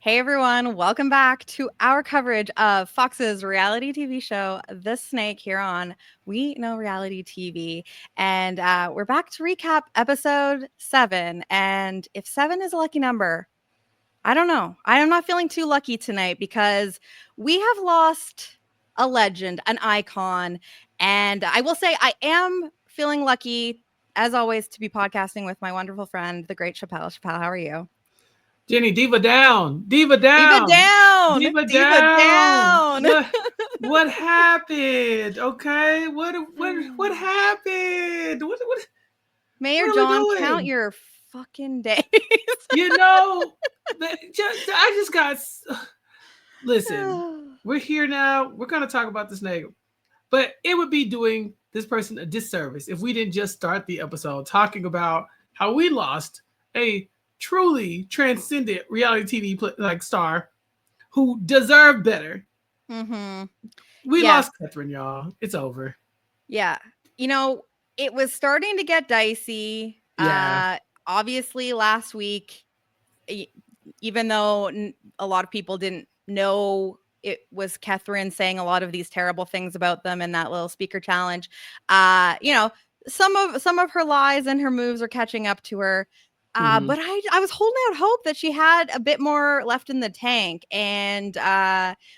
Hey everyone, welcome back to our coverage of Fox's reality TV show, The Snake, here on We Know Reality TV. And we're back to recap episode 7. And if 7 is a lucky number, I don't know. I am not feeling too lucky tonight because we have lost a legend, an icon. And I will say I am feeling lucky, as always, to be podcasting with my wonderful friend, the great Chappell. Chappell, how are you? Jenny, diva down, diva Diva down, down! diva Diva down. down! What happened? Okay, what happened? Mayor What are we John, count doing? your fucking days. You know, I just got. Listen, we're here now. We're gonna talk about the snake, but it would be doing this person a disservice if we didn't just start the episode talking about how we lost a truly transcendent reality TV like star who deserved better. Mm-hmm. We Yes. lost Katherine, y'all. It's over. Yeah. You know, it was starting to get dicey. Yeah. Obviously, last week, e- even though a lot of people didn't know it was Katherine saying a lot of these terrible things about them in that little speaker challenge, you know, some of her lies and her moves are catching up to her. Mm-hmm. But I was holding out hope that she had a bit more left in the tank, and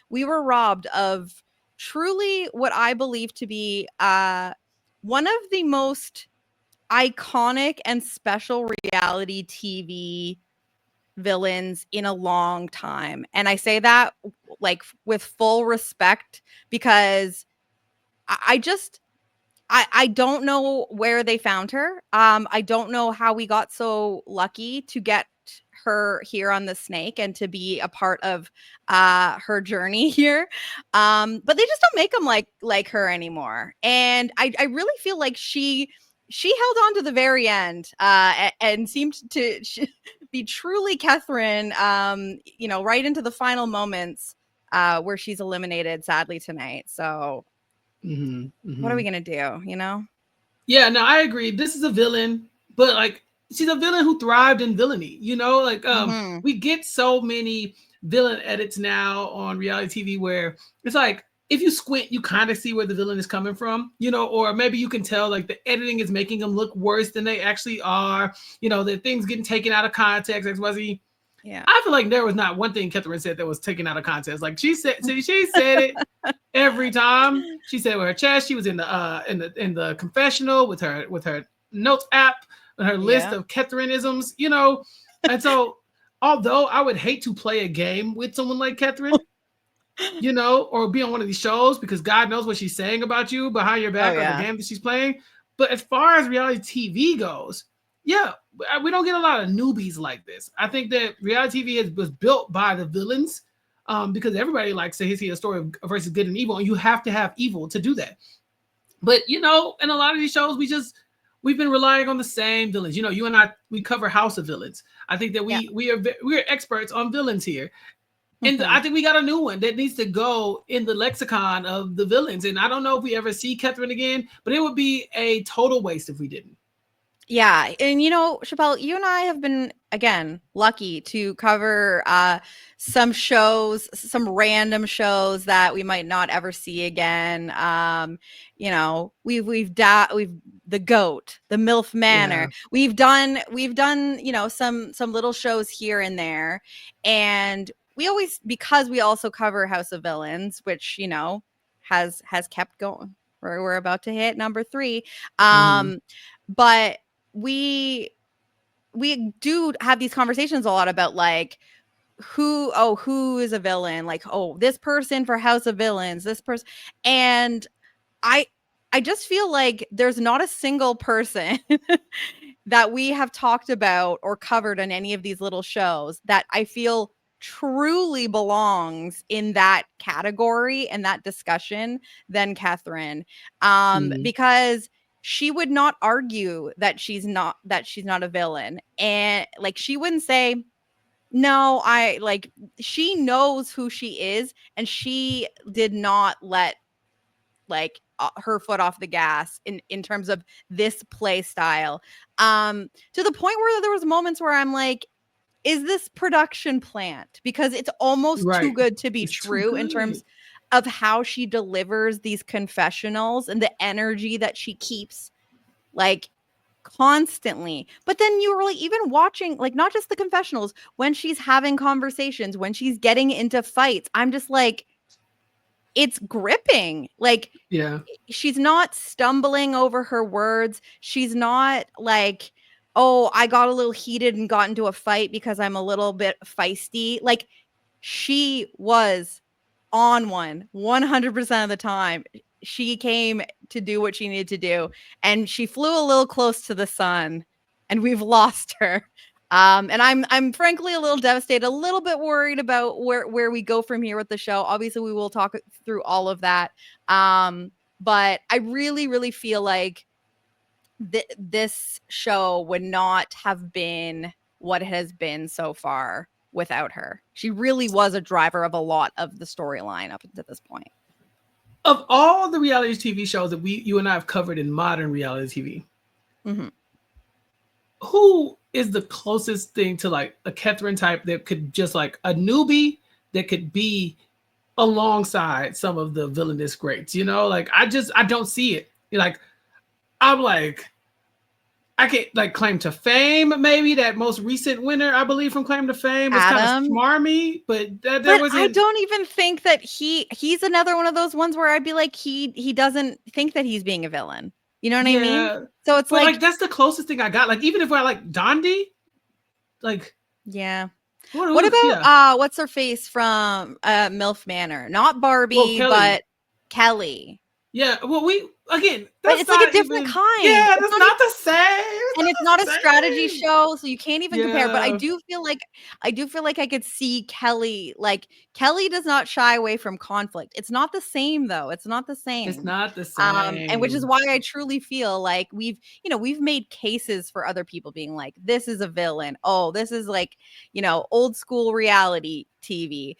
we were robbed of truly what I believe to be one of the most iconic and special reality TV villains in a long time. And I say that like with full respect because I just I don't know where they found her. I don't know how we got so lucky to get her here on the snake and to be a part of her journey here. But they just don't make them like her anymore. And I really feel like she held on to the very end and seemed to be truly Katherine, you know, right into the final moments where she's eliminated sadly tonight. So Mm-hmm. what are Mm-hmm. we gonna do, you know? Yeah, no, I agree. This is a villain, but like she's a villain who thrived in villainy. Mhm. We get so many villain edits now on reality TV where it's like if you squint, you kind of see where the villain is coming from, or maybe you can tell like the editing is making them look worse than they actually are. The things getting taken out of context, XYZ. Yeah. I feel like there was not one thing Katherine said that was taken out of context. Like she said it every time. She said with her chest, she was in the confessional with her notes app, with her list Yeah. of Katherineisms. And so although I would hate to play a game with someone like Katherine, or be on one of these shows because God knows what she's saying about you behind your Oh, back or the yeah. game that she's playing. But as far as reality TV goes, yeah, we don't get a lot of newbies like this. I think that reality TV was built by the villains because everybody likes to see a story of versus good and evil, and you have to have evil to do that. But in a lot of these shows, we've been relying on the same villains. You and I, we cover House of Villains. I think that Yeah. we are experts on villains here. And I Mhm. think we got a new one that needs to go in the lexicon of the villains. And I don't know if we ever see Katherine again, but it would be a total waste if we didn't. Yeah, and Chappelle, you and I have been again lucky to cover some shows, some random shows that we might not ever see again. We've the Goat, the MILF Yeah. Manor. We've done some little shows here and there, and we always because we also cover House of Villains, which has kept going. We're about to hit number 3, Mm-hmm. but we do have these conversations a lot about like who is a villain, like this person for House of Villains, this person, and I I just feel like there's not a single person that we have talked about or covered on any of these little shows that I feel truly belongs in that category and that discussion than Katherine. Mm-hmm. Because she would not argue that she's not a villain. And like she wouldn't say, no, she knows who she is, and she did not let her foot off the gas in terms of this play style, to the point where there was moments where I'm like, is this production plant? Because it's almost too Right. good to be It's too true in terms good. of how she delivers these confessionals and the energy that she keeps like constantly. But then you were like even watching like not just the confessionals, when she's having conversations, when she's getting into fights, I'm just like, it's gripping. Like Yeah. she's not stumbling over her words. She's not like, oh, I got a little heated and got into a fight because I'm a little bit feisty. Like she was on 100% of the time. She came to do what she needed to do, and she flew a little close to the sun, and we've lost her. And I'm frankly a little devastated, a little bit worried about where we go from here with the show. Obviously, we will talk through all of that. But I really, really feel like this show would not have been what it has been so far without her. She really was a driver of a lot of the storyline up to this point. Of all the reality TV shows that you and I have covered in modern reality TV, Mm-hmm. who is the closest thing to like a Katherine type that could just like a newbie that could be alongside some of the villainous greats? You know, like I don't see it. Like I'm like, I can't like Claim to Fame, maybe that most recent winner, I believe, from Claim to Fame was kind of Adam, smarmy, but there but I wasn't. don't even think that he's another one of those ones where I'd be like, he doesn't think that he's being a villain. You know what I mean? Yeah, So it's but like like, that's the closest thing I got. Like even if I like Dondi, like yeah. What what yeah. about what's her face from MILF Manor? Not Well, Barbie, Kelly. but Kelly. Yeah, well, we again. But That's it's like a not different even. kind. Yeah, It's that's not not the same. It's and not it's not a the strategy same. show, so you can't even compare, but Yeah, I do feel like I could see Kelly, like Kelly does not shy away from conflict. It's not the same though. It's not the it's same. not the And which is same. why I truly feel like we've made cases for other people being like, this is a villain. Oh, this is like, old school reality TV.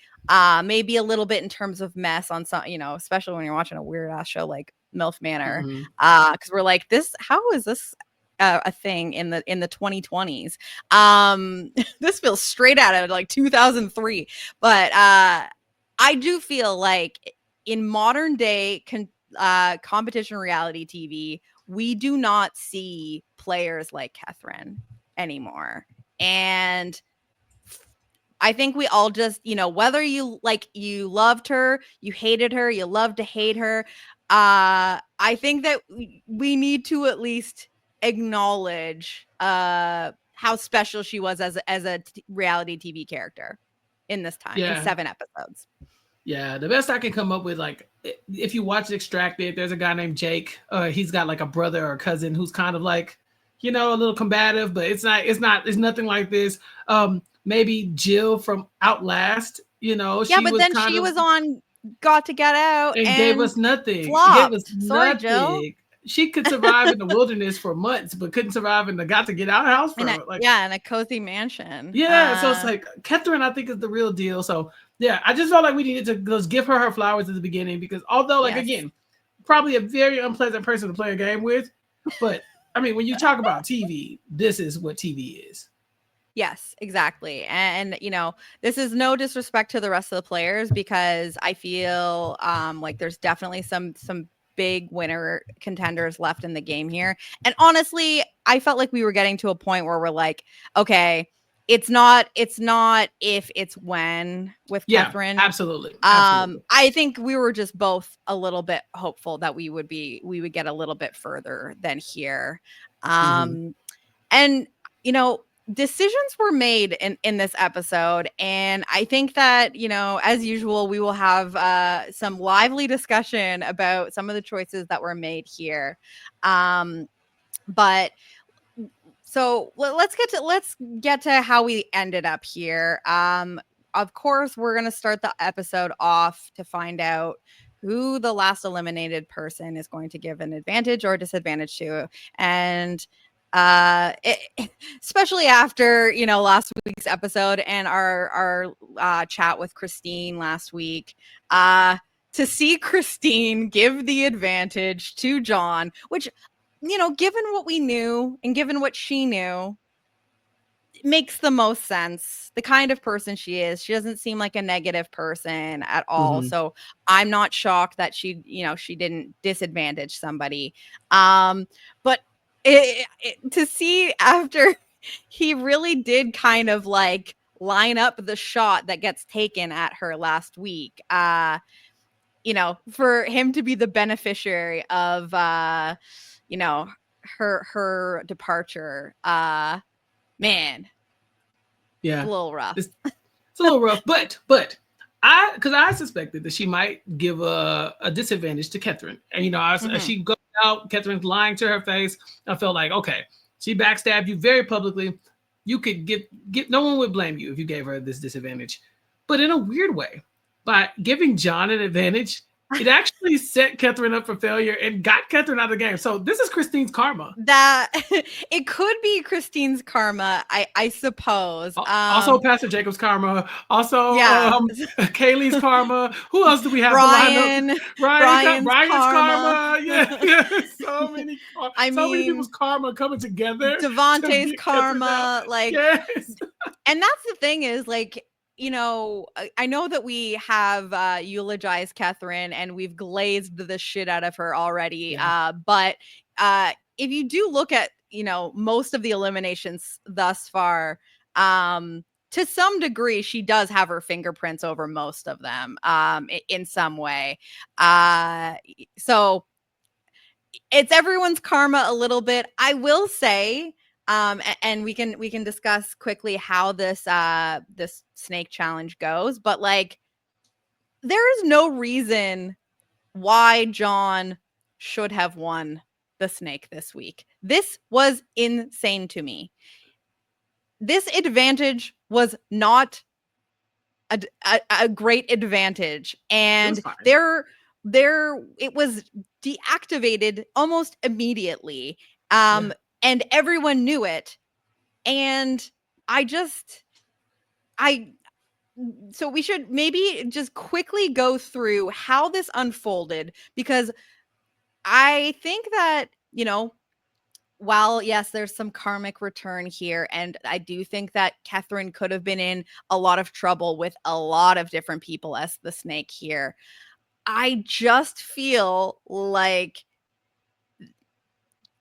Maybe a little bit in terms of mess on some, especially when you're watching a weird ass show like MILF Manor. Mm-hmm. Because we're like, how is this a thing in the 2020s? This feels straight out of like 2003. But I do feel like in modern day competition reality TV, we do not see players like Katherine anymore. And I think we all just, whether you loved her, you hated her, you loved to hate her. I think that we need to at least acknowledge how special she was as a reality TV character in this time, in Yeah, 7 episodes. yeah. The best I can come up with, like, if you watch Extracted, there's a guy named Jake. He's got like a brother or cousin who's kind of like, a little combative, but it's nothing like this. Maybe Jill from Outlast. Yeah, She but was then kind she of was on Got to Get Out and gave and us nothing. It gave us flopped. Sorry, Jill. nothing. She could survive in the wilderness for months, but couldn't survive in the got to get out house for like. In a cozy mansion. Yeah, so it's like Katherine, I think, is the real deal. So yeah, I just felt like we needed to just give her flowers at the beginning because although, like, Yes. again, probably a very unpleasant person to play a game with, but I mean, when you talk about TV, this is what TV is. Yes, exactly. And this is no disrespect to the rest of the players because I feel like there's definitely some big winner contenders left in the game here. And honestly, I felt like we were getting to a point where we're like, okay, it's not if, it's when with Yeah, Katherine. absolutely. Absolutely. I think we were just both a little bit hopeful that we would get a little bit further than here. Mm-hmm. And decisions were made in this episode, and I think that as usual we will have some lively discussion about some of the choices that were made here. But so let's get to how we ended up here. Of course we're going to start the episode off to find out who the last eliminated person is going to give an advantage or disadvantage to. And especially after last week's episode and our chat with Christine last week, to see Christine give the advantage to John, which given what we knew and given what she knew, makes the most sense. The kind of person she is. She doesn't seem like a negative person at all. Mhm. So I'm not shocked that she didn't disadvantage somebody. But to see after he really did kind of like line up the shot that gets taken at her last week. For him to be the beneficiary of her departure. Man, it's Yeah. a little rough. It's a little rough, but because I suspected that she might give a disadvantage to Katherine, and as Mhm. she goes out, Katherine's lying to her face. I felt like, okay, she backstabbed you very publicly. You could get no one would blame you if you gave her this disadvantage, but in a weird way, by giving John an advantage, it actually set Katherine up for failure and got Katherine out of the game. So this is Christine's karma. That it could be Christine's karma, I suppose. Also, Pastor Jacob's karma. Also, Yeah. Kaylee's karma. Who else do we have to line up? Brian, Brian's Ryan's karma. karma. Yeah, yeah. I So many people's mean, karma coming together to Devontae's get Catherine out. karma, like, Yes. and that's the thing is, like, I know that we have eulogized Katherine and we've glazed the shit out of her already. Yeah. But if you do look at, most of the eliminations thus far, to some degree, she does have her fingerprints over most of them in some way. So it's everyone's karma a little bit. I will say, and we can discuss quickly how this snake challenge goes, but like there is no reason why John should have won the snake this week. This was insane to me. This advantage was not a great advantage, It was and fine. there it was deactivated almost immediately, Yeah. and everyone knew it, and I just I so we should maybe just quickly go through how this unfolded, because I think that while yes, there's some karmic return here, and I do think that Katherine could have been in a lot of trouble with a lot of different people as the snake here. I just feel like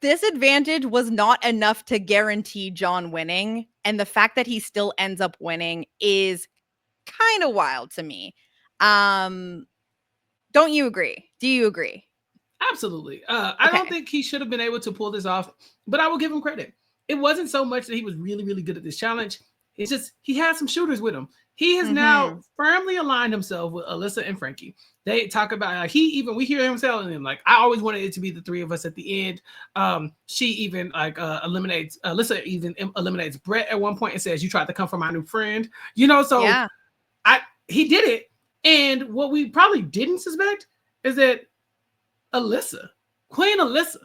this advantage was not enough to guarantee John winning, and the fact that he still ends up winning is kind of wild to me. Um, don't you agree? Do you agree? Absolutely. I don't Okay. think he should have been able to pull this off, but I will give him credit. It wasn't so much that he was really, really good at this challenge. It's just he had some shooters with him. He has now Mhm. firmly aligned himself with Alyssa and Frankie. They talk about we hear him telling him like, I always wanted it to be the three of us at the end. She even like eliminates Alyssa even eliminates Brett at one point and says, "You tried to come for my new friend." So Yeah. he did it. And what we probably didn't suspect is that Alyssa, Queen Alyssa,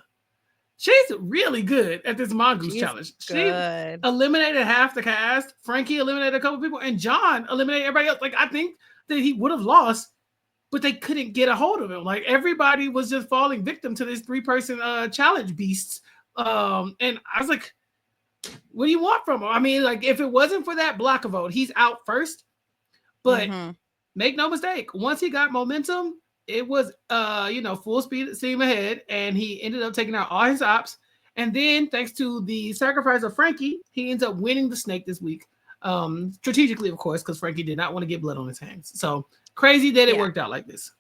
she's really good at this mongoose She's challenge. She good. eliminated half the cast. Frankie eliminated a couple people, and John eliminated everybody else. Like I think that he would have lost, but they couldn't get a hold of him. Like everybody was just falling victim to this three-person challenge beasts. And I was like, what do you want from him? I mean, like if it wasn't for that block of vote, he's out first. But Mhm. make no mistake, once he got momentum, it was full speed steam ahead, and he ended up taking out all his ops. And then thanks to the sacrifice of Frankie, he ends up winning the snake this week. Strategically, of course, because Frankie did not want to get blood on his hands. So crazy that it Yeah. worked out like this.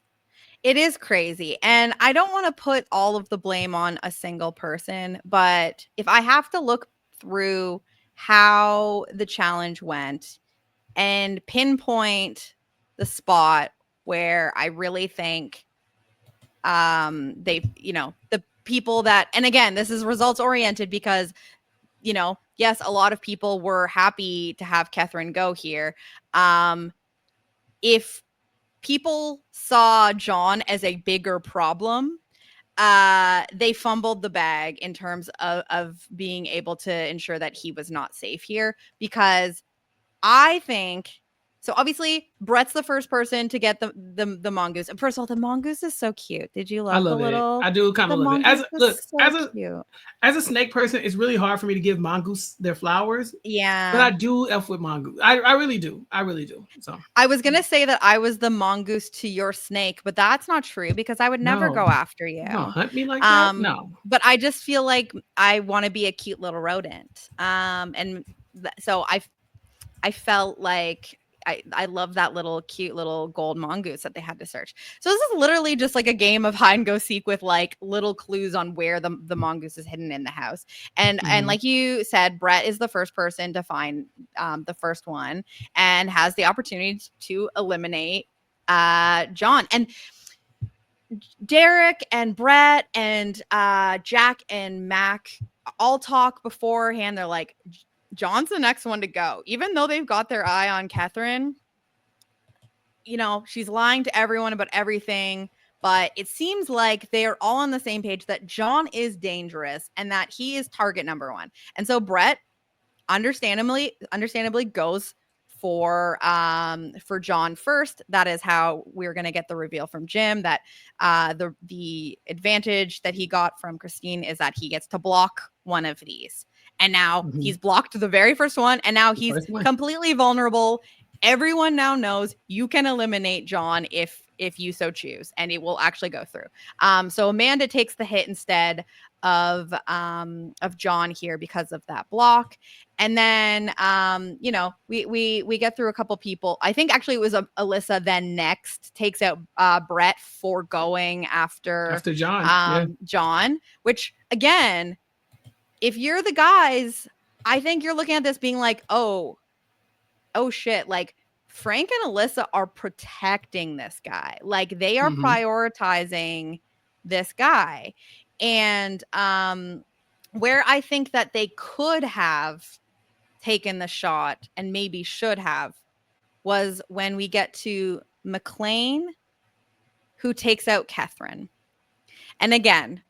It is crazy. And I don't want to put all of the blame on a single person, but if I have to look through how the challenge went and pinpoint the spot where I really think the people that, and again, this is results oriented because yes, a lot of people were happy to have Katherine go here. If people saw John as a bigger problem, they fumbled the bag in terms of being able to ensure that he was not safe here, because I think So obviously Brett's the first person to get the mongoose. And first of all, the mongoose is so cute. Did you I love the love it. little? I do kind The of love it. mongoose was so As a cute. as a snake person, it's really hard for me to give mongoose their flowers, but I Yeah. do f with mongoose. I really do. I really do. So I was gonna say that I was the mongoose to your snake, but that's not true because I would never no, go after don't you. hunt me like that. No. But I just feel like I want to be a cute little rodent. And so I felt like I love that little cute little gold mongoose that they had to search. So this is literally just like a game of hide and go seek with like little clues on where the mongoose is hidden in the house. And Mhm. like you said, Brett is the first person to find the first one and has the opportunity to eliminate John. And Derek and Brett and Jack and Mac all talk beforehand. They're like, John's the next one to go. Even though they've got their eye on Katherine, you know, she's lying to everyone about everything. But it seems like they are all on the same page that John is dangerous and that he is target number one. And so Brett understandably goes for John first. That is how we're going to get the reveal from Jim that the advantage that he got from Christine is that he gets to block one of these. And now Mhm. he's blocked the very first one and now The he's first one. completely vulnerable. Everyone now knows you can eliminate John if you so choose, and it will actually go through. So Amanda takes the hit instead of John here because of that block. And then you know, we get through a couple people. I think actually it was Alyssa then next takes out Brett for going after After John. Yeah. John, which again, if you're the guys, I think you're looking at this being like, oh shit, like Frank and Alyssa are protecting this guy. Like they are Mhm. prioritizing this guy. And where I think that they could have taken the shot and maybe should have was when we get to McLean, who takes out Katherine. And again,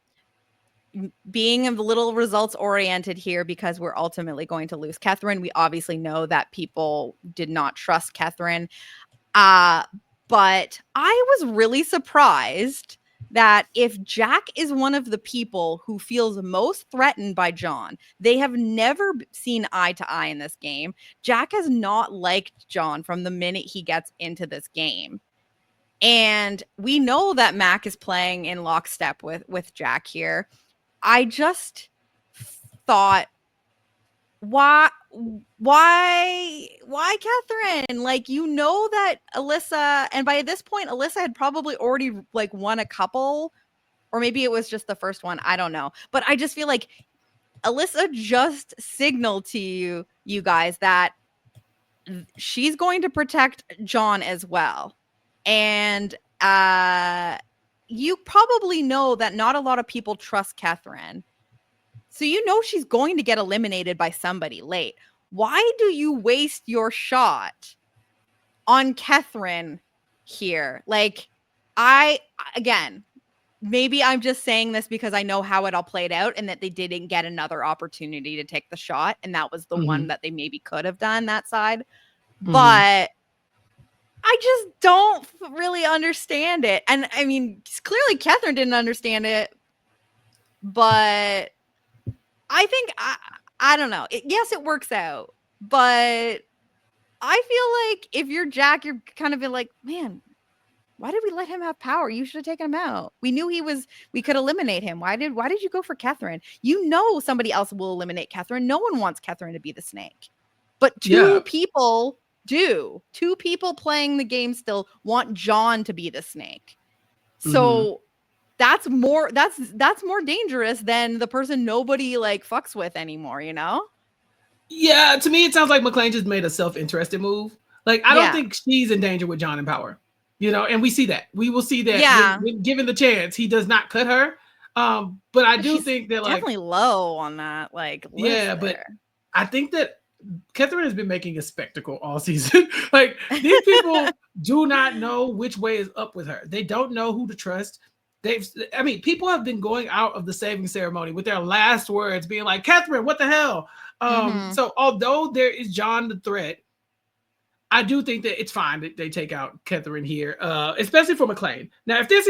being a little results oriented here because we're ultimately going to lose Katherine. We obviously know that people did not trust Katherine. But I was really surprised that if Jack is one of the people who feels most threatened by John, they have never seen eye to eye in this game. Jack has not liked John from the minute he gets into this game. And we know that Mac is playing in lockstep with Jack here. I just thought, why Katherine? Like, you know that Alyssa, and by this point Alyssa had probably already like won a couple, or maybe it was just the first one, I don't know, but I just feel like Alyssa just signaled to you guys that she's going to protect John as well. And you probably know that not a lot of people trust Katherine. So you know she's going to get eliminated by somebody late. Why do you waste your shot on Katherine here? Like, again, maybe I'm just saying this because I know how it all played out and that they didn't get another opportunity to take the shot. And that was the one Mhm. that they maybe could have done that side. Mhm. But I just don't really understand it. And I mean, clearly Katherine didn't understand it, but I think I don't know. Yes, it works out, but I feel like if you're Jack, you're kind of like, man, why did we let him have power? You should have taken him out. We knew we could eliminate him. Why did you go for Katherine? You know somebody else will eliminate Katherine. No one wants Katherine to be the snake. But Yeah. two people do. Two people playing the game still want John to be the snake. Mhm. So that's more dangerous than the person nobody like fucks with anymore, you know? Yeah, to me, it sounds like McLean just made a self-interested move. Like, I don't Yeah. think she's in danger with John in power, and we see that. We will see that Yeah. when given the chance, he does not cut her. But I do She's think that, like, definitely low on that like list yeah, but there. I think that Catherine has been making a spectacle all season. Like, these people do not know which way is up with her. They don't know who to trust. I mean, people have been going out of the saving ceremony with their last words being like, Catherine, what the hell? Mhm. So although there is John the threat, I do think that it's fine that they take out Katherine here, especially for McClain. Now, if this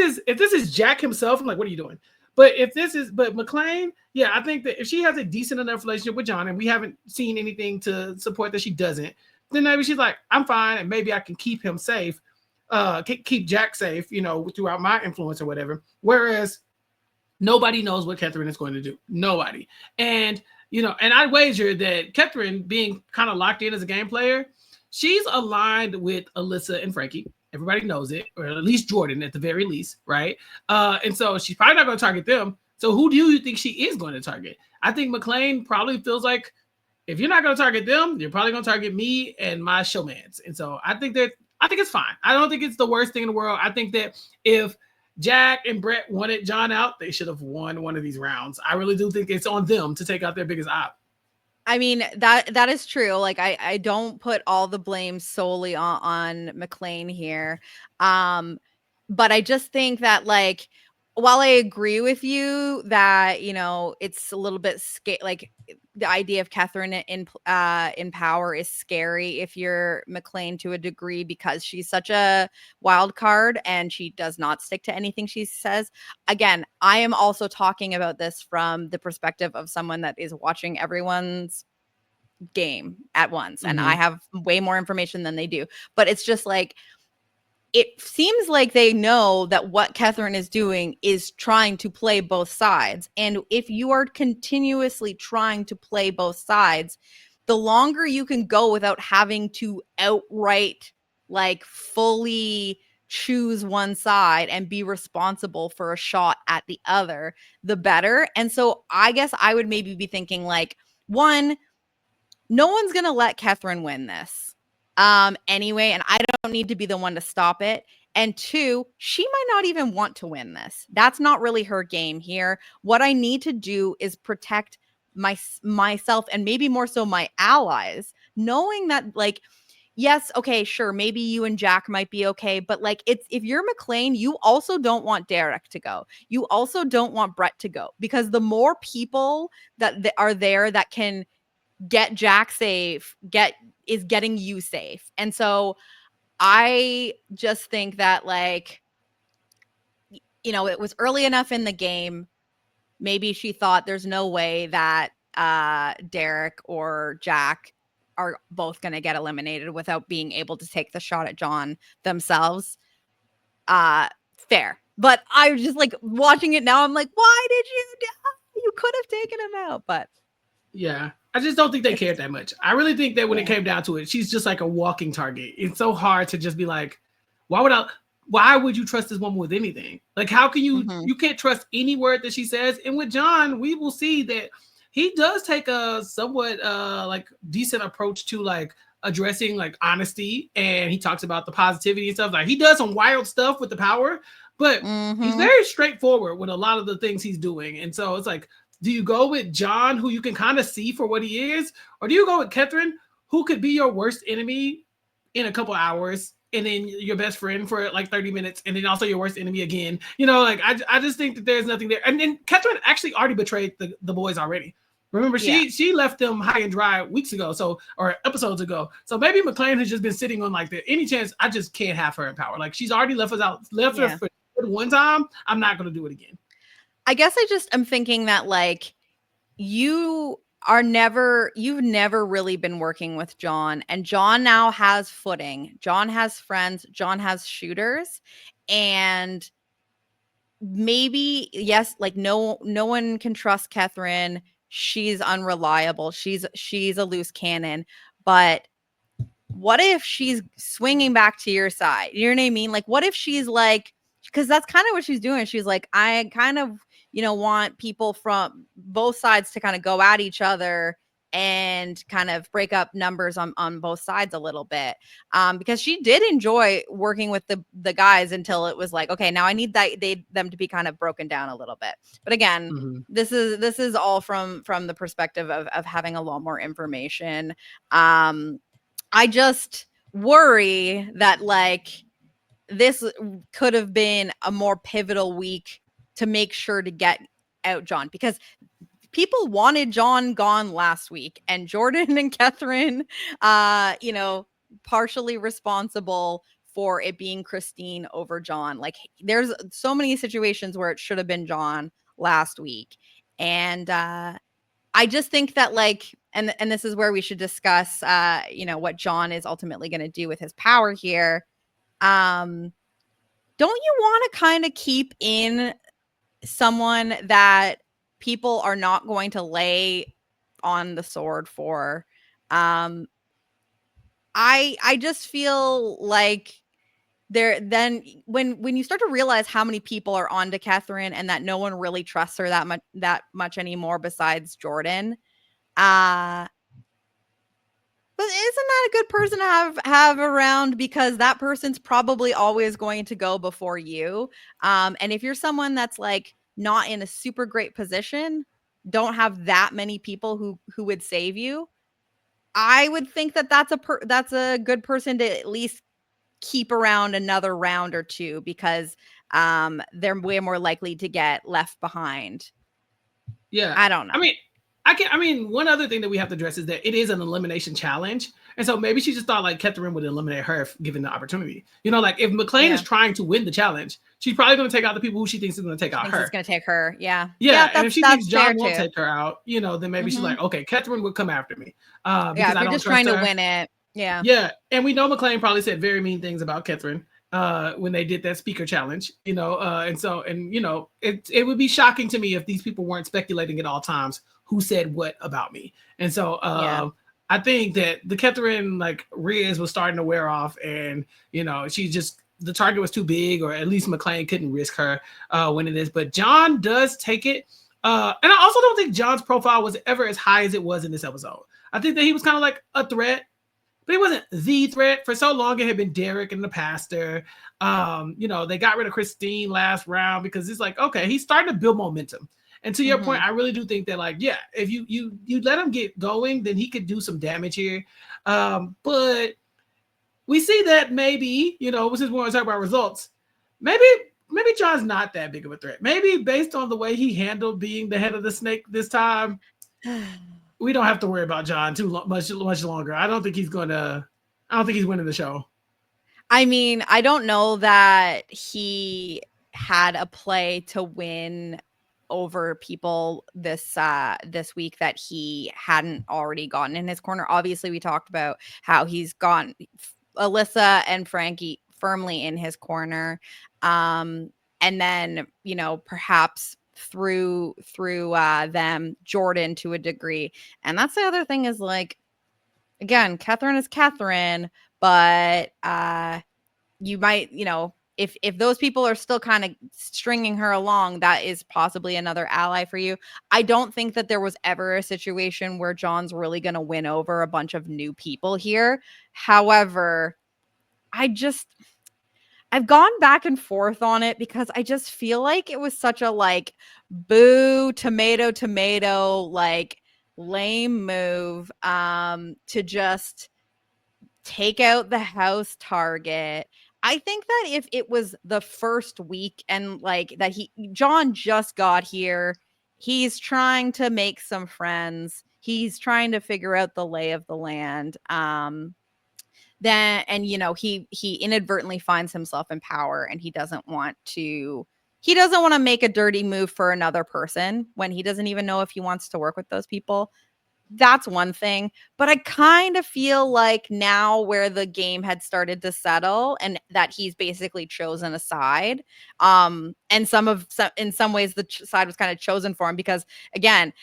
is Jack himself, I'm like, what are you doing? But McClain, yeah, I think that if she has a decent enough relationship with John, and we haven't seen anything to support that she doesn't, then maybe she's like, I'm fine, and maybe I can keep him safe, keep Jack safe, throughout my influence or whatever. Whereas nobody knows what Katherine is going to do. Nobody. And, and I wager that Katherine, being kind of locked in as a game player, she's aligned with Alyssa and Frankie. Everybody knows it, or at least Jordan at the very least, right? And so she's probably not going to target them. So who do you think she is going to target? I think McClain probably feels like, if you're not going to target them, you're probably going to target me and my showmans. And so I think it's fine. I don't think it's the worst thing in the world. I think that if Jack and Brett wanted John out, they should have won one of these rounds. I really do think it's on them to take out their biggest op. I mean, that is true. Like I don't put all the blame solely on McClain here. But I just think that, like, while I agree with you that, it's a little bit like the idea of Katherine in power is scary if you're McClain to a degree, because she's such a wild card and she does not stick to anything she says. Again, I am also talking about this from the perspective of someone that is watching everyone's game at once, and I have way more information than they do. But it's just like, it seems like they know that what Katherine is doing is trying to play both sides. And if you are continuously trying to play both sides, the longer you can go without having to outright, like, fully choose one side and be responsible for a shot at the other, the better. And so I guess I would maybe be thinking, like, one, no one's going to let Katherine win this anyway, and I don't need to be the one to stop it. And two, she might not even want to win this. That's not really her game here. What I need to do is protect myself, and maybe more so my allies, knowing that, like, yes, okay, sure, maybe you and Jack might be okay, but, like, it's, if you're McClain, you also don't want Derek to go. You also don't want Brett to go, because the more people that are there that can get Jack safe, is getting you safe. And so I just think that, like, it was early enough in the game. Maybe she thought there's no way that Derek or Jack are both going to get eliminated without being able to take the shot at John themselves. Fair. But I was just, like, watching it now, I'm like, why did you could have taken him out? But yeah, I just don't think they cared that much. I really think that when it came down to it, she's just like a walking target. It's so hard to just be like, why would you trust this woman with anything? Like, how can you can't trust any word that she says? And with John, we will see that he does take a somewhat like decent approach to, like, addressing, like, honesty, and he talks about the positivity and stuff. Like, he does some wild stuff with the power, but he's very straightforward with a lot of the things he's doing. And so it's like, do you go with John, who you can kind of see for what he is, or do you go with Katherine, who could be your worst enemy in a couple hours, and then your best friend for like 30 minutes, and then also your worst enemy again? Like, I just think that there's nothing there. And then Katherine actually already betrayed the boys already. Remember, she left them high and dry weeks ago, or episodes ago. So maybe McClain has just been sitting on, like, any chance I just can't have her in power. Like, she's already left her for one time. I'm not going to do it again. I guess I'm thinking that, like, you've never really been working with John, and John now has footing. John has friends, John has shooters, and maybe, yes, like, no one can trust Katherine. She's unreliable. She's a loose cannon. But what if she's swinging back to your side? You know what I mean? Like, what if she's like, because that's kind of what she's doing. She's like, I kind of, want people from both sides to kind of go at each other and kind of break up numbers on both sides a little bit. Because she did enjoy working with the guys until it was like, okay, now I need them to be kind of broken down a little bit. But again, this is all from the perspective of having a lot more information. I just worry that, like, this could have been a more pivotal week to make sure to get out John, because people wanted John gone last week, and Jordan and Katherine, partially responsible for it being Christine over John. Like, there's so many situations where it should have been John last week. And I just think that, like, and this is where we should discuss what John is ultimately going to do with his power here. Don't you want to kind of keep in someone that people are not going to lay on the sword for? I just feel like there then when you start to realize how many people are on to Katherine and that no one really trusts her that much anymore besides Jordan. But isn't that a good person to have around, because that person's probably always going to go before you. And if you're someone that's like not in a super great position, don't have that many people who would save you, I would think that that's a good person to at least keep around another round or two, because they're way more likely to get left behind. Yeah. I don't know. I mean, one other thing that we have to address is that it is an elimination challenge. And so maybe she just thought like Katherine would eliminate her if given the opportunity. You know, like if McLean is trying to win the challenge, she's probably going to take out the people who she thinks is going to take out her. It's going to take her. Yeah. Yeah. And if she thinks John won't too. take her out, you know, then maybe she's like, okay, Katherine will come after me. Yeah, Because if I you're don't just trust trying her. to win it. Yeah. Yeah. And we know McLean probably said very mean things about Katherine when they did that speaker challenge, you know, and you know, it would be shocking to me if these people weren't speculating at all times who said what about me. And so I think that the Katherine like Riz was starting to wear off, and you know, the target was too big, or at least McLean couldn't risk her winning this. But John does take it. And I also don't think John's profile was ever as high as it was in this episode. I think that he was kind of like a threat, but he wasn't the threat. For so long, it had been Derek and the pastor. You know, they got rid of Christine last round because it's like, okay, he's starting to build momentum. And to your point, I really do think that, like, yeah, if you let him get going, then he could do some damage here. But we see that maybe, you know, since we want to talk about results, maybe John's not that big of a threat. Maybe based on the way he handled being the head of the snake this time, we don't have to worry about John much longer. I don't think he's winning the show. I mean, I don't know that he had a play to win over people this week that he hadn't already gotten in his corner. Obviously, we talked about how he's gotten Alyssa and Frankie firmly in his corner. And then, you know, perhaps through them, Jordan to a degree. And that's the other thing is, like, again, Katherine is Katherine, but you might, you know, if those people are still kind of stringing her along, that is possibly another ally for you. I don't think that there was ever a situation where John's really going to win over a bunch of new people here. However, I've gone back and forth on it because I just feel like it was such a like boo tomato like lame move to just take out the house target. I think that if it was the first week and like that John just got here, he's trying to make some friends. He's trying to figure out the lay of the land. Then, and you know, he inadvertently finds himself in power, and he doesn't want to make a dirty move for another person when he doesn't even know if he wants to work with those people. That's one thing. But I kind of feel like now, where the game had started to settle and that he's basically chosen a side, and in some ways the side was kind of chosen for him, because again,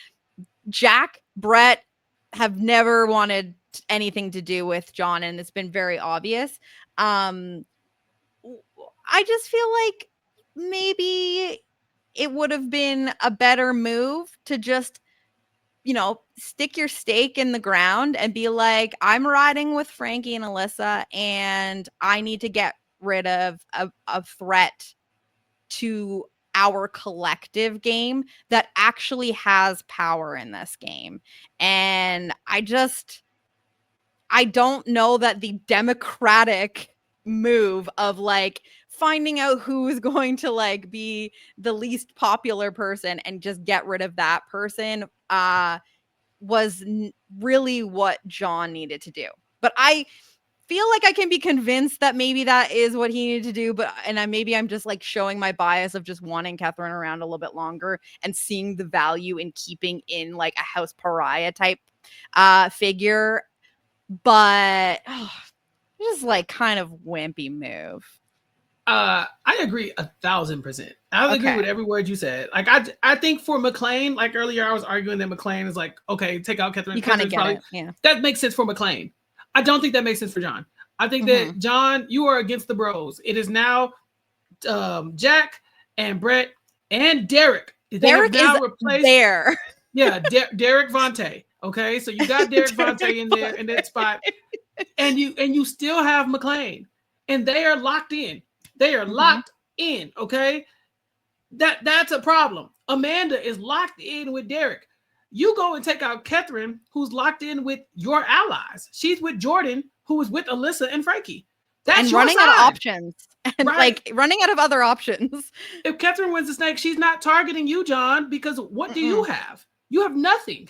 Jack, Brett have never wanted anything to do with John, and it's been very obvious. I just feel like maybe it would have been a better move to just, you know, stick your stake in the ground and be like, I'm riding with Frankie and Alyssa, and I need to get rid of a threat to our collective game that actually has power in this game. And I don't know that the democratic move of like finding out who is going to like be the least popular person and just get rid of that person was really what John needed to do. But feel like I can be convinced that maybe that is what he needed to do, but maybe I'm just like showing my bias of just wanting Katherine around a little bit longer and seeing the value in keeping in like a house pariah type figure. But just like kind of wimpy move. I agree 1,000%. I agree with every word you said. Like I think for McLean, like earlier I was arguing that McLean is like, okay, take out Katherine. You kind of get it. Yeah. That makes sense for McLean. I don't think that makes sense for John. I think that John, you are against the bros. It is now Jack and Brett and Derek. Derek is replaced there. Yeah, Derek Vontae. Okay, so you got Derek Vontae in there in that spot, and you still have McLean, and they are locked in. They are locked in. Okay, that's a problem. Amanda is locked in with Derek. You go and take out Katherine, who's locked in with your allies. She's with Jordan, who is with Alyssa and Frankie. That's and running out of options and like running out of other options. If Katherine wins the snake, she's not targeting you, John, because what do you have? You have nothing.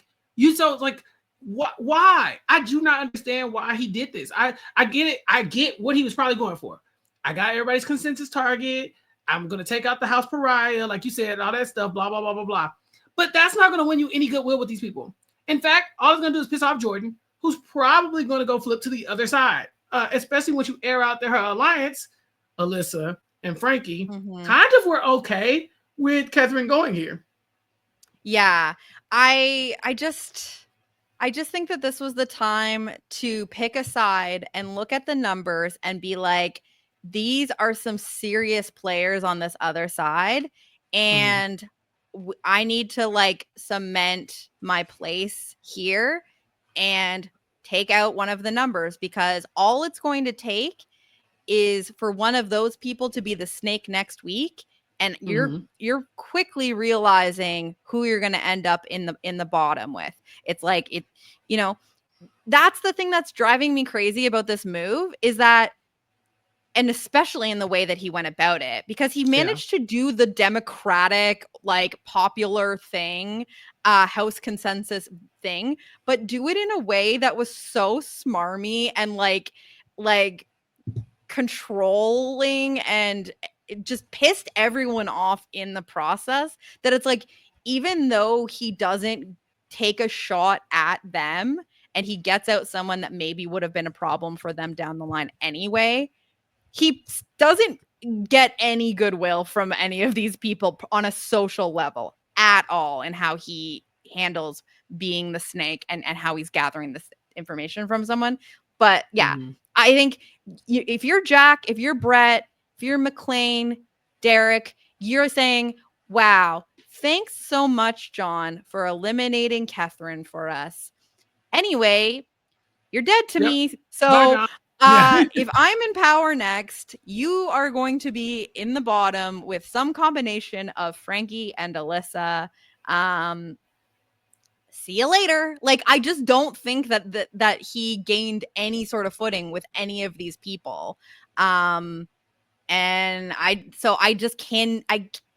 So like, why? I do not understand why he did this. I get it. I get what he was probably going for. I got everybody's consensus target. I'm going to take out the house pariah, like you said, all that stuff, blah, blah, blah, blah, blah. But that's not going to win you any goodwill with these people. In fact, all it's going to do is piss off Jordan, who's probably going to go flip to the other side, especially once you air out her alliance. Alyssa and Frankie kind of were okay with Katherine going here. Yeah, I just think that this was the time to pick a side and look at the numbers and be like, these are some serious players on this other side, and I need to like cement my place here and take out one of the numbers, because all it's going to take is for one of those people to be the snake next week, and you're quickly realizing who you're going to end up in the bottom with. It's like that's the thing that's driving me crazy about this move, is that, and especially in the way that he went about it, because he managed to do the democratic, like popular thing, house consensus thing, but do it in a way that was so smarmy and like controlling, and it just pissed everyone off in the process, that it's like, even though he doesn't take a shot at them and he gets out someone that maybe would have been a problem for them down the line anyway, he doesn't get any goodwill from any of these people on a social level at all, in how he handles being the snake and how he's gathering this information from someone. But yeah, I think if you're Jack, if you're Brett, if you're McLean, Derek, you're saying, wow, thanks so much, John, for eliminating Katherine for us. Anyway, you're dead to me. So if I'm in power next, you are going to be in the bottom with some combination of Frankie and Alyssa. See you later. Like, I just don't think that he gained any sort of footing with any of these people. And I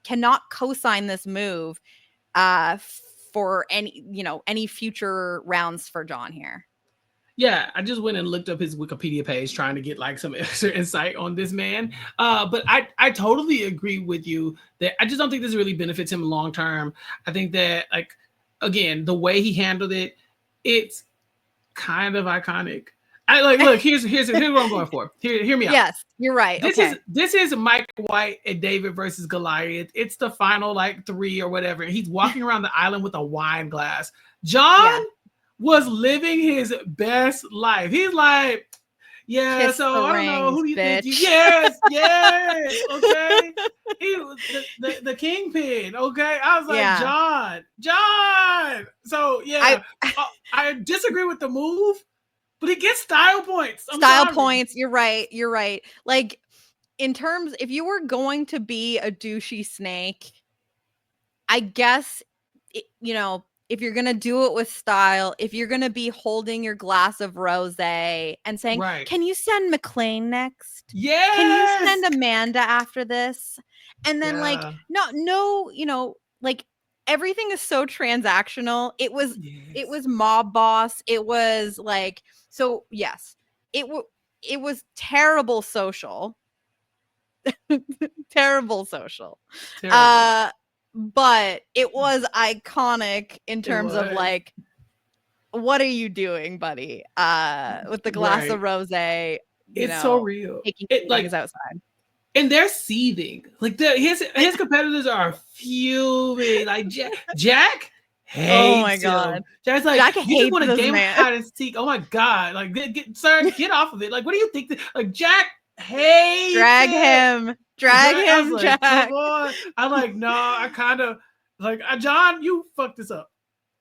cannot co-sign this move for any future rounds for John here. Yeah, I just went and looked up his Wikipedia page trying to get like some extra insight on this man. But I totally agree with you that I just don't think this really benefits him long term. I think that, like, again, the way he handled it, it's kind of iconic. Look, here's what I'm going for. Hear me out. Yes, you're right. This is Mike White and David versus Goliath. It's the final like 3 or whatever. He's walking around the island with a wine glass. John was living his best life. He's like, yeah, kiss so I don't know, who do you bitch. think? Yes, okay. He was the kingpin, okay? I was like, John. So yeah, I disagree with the move, but he gets style points. Points. You're right. Like, in terms, if you were going to be a douchey snake, I guess, if you're going to do it with style, if you're going to be holding your glass of rosé and saying, can you send McLean next? Yes. Can you send Amanda after this? And then no, like, everything is so transactional. It was mob boss. It was like, so yes, it was terrible social. Terrible social. Terrible. But it was iconic in It terms of was. like, what are you doing, buddy? With the glass of Right. rosé, It's so real. taking It meetings like, outside. and they're seething. Like his competitors are fuming. Like Jack Oh my hates god. him. Jack's like, Jack you just hates want a this game of man. hide and seek. Oh my god. Like sir, get off of it. Like, what do you think? Like Jack hates Drag it. him. Drag I was him, like, come Jack. on. I'm like, no, I kind of like John, you fucked this up.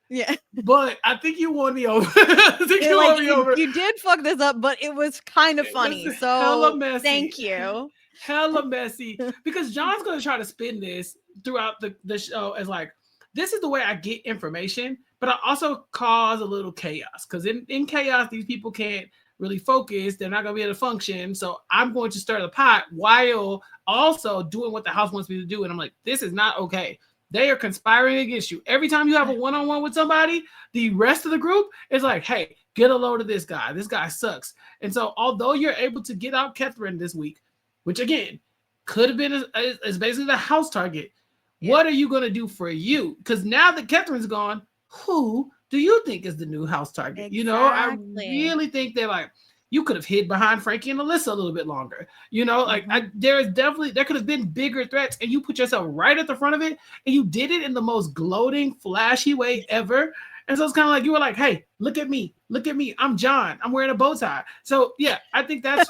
Yeah. But I think you won me over. I think you Like, won me over. you did fuck this up, but it was kind of It was funny. hella So messy. thank you. Hella messy. Because John's gonna try to spin this throughout the show as like, this is the way I get information, but I also cause a little chaos. Because in chaos, these people can't really focus. They're not gonna be able to function. So I'm going to stir the pot while also doing what the house wants me to do. And I'm like, this is not okay. They are conspiring against you. Every time you have a one-on-one with somebody, the rest of the group is like, hey, get a load of this guy. This guy sucks. And so although you're able to get out Katherine this week, which again could have been as basically the house target, what are you going to do for you? Because now that Katherine's gone, who do you think is the new house target? Exactly. You know, I really think they're like, you could have hid behind Frankie and Alyssa a little bit longer. You know, like there could have been bigger threats, and you put yourself right at the front of it, and you did it in the most gloating, flashy way ever. And so it's kind of like you were like, hey, look at me, I'm John, I'm wearing a bow tie. So yeah, I think that's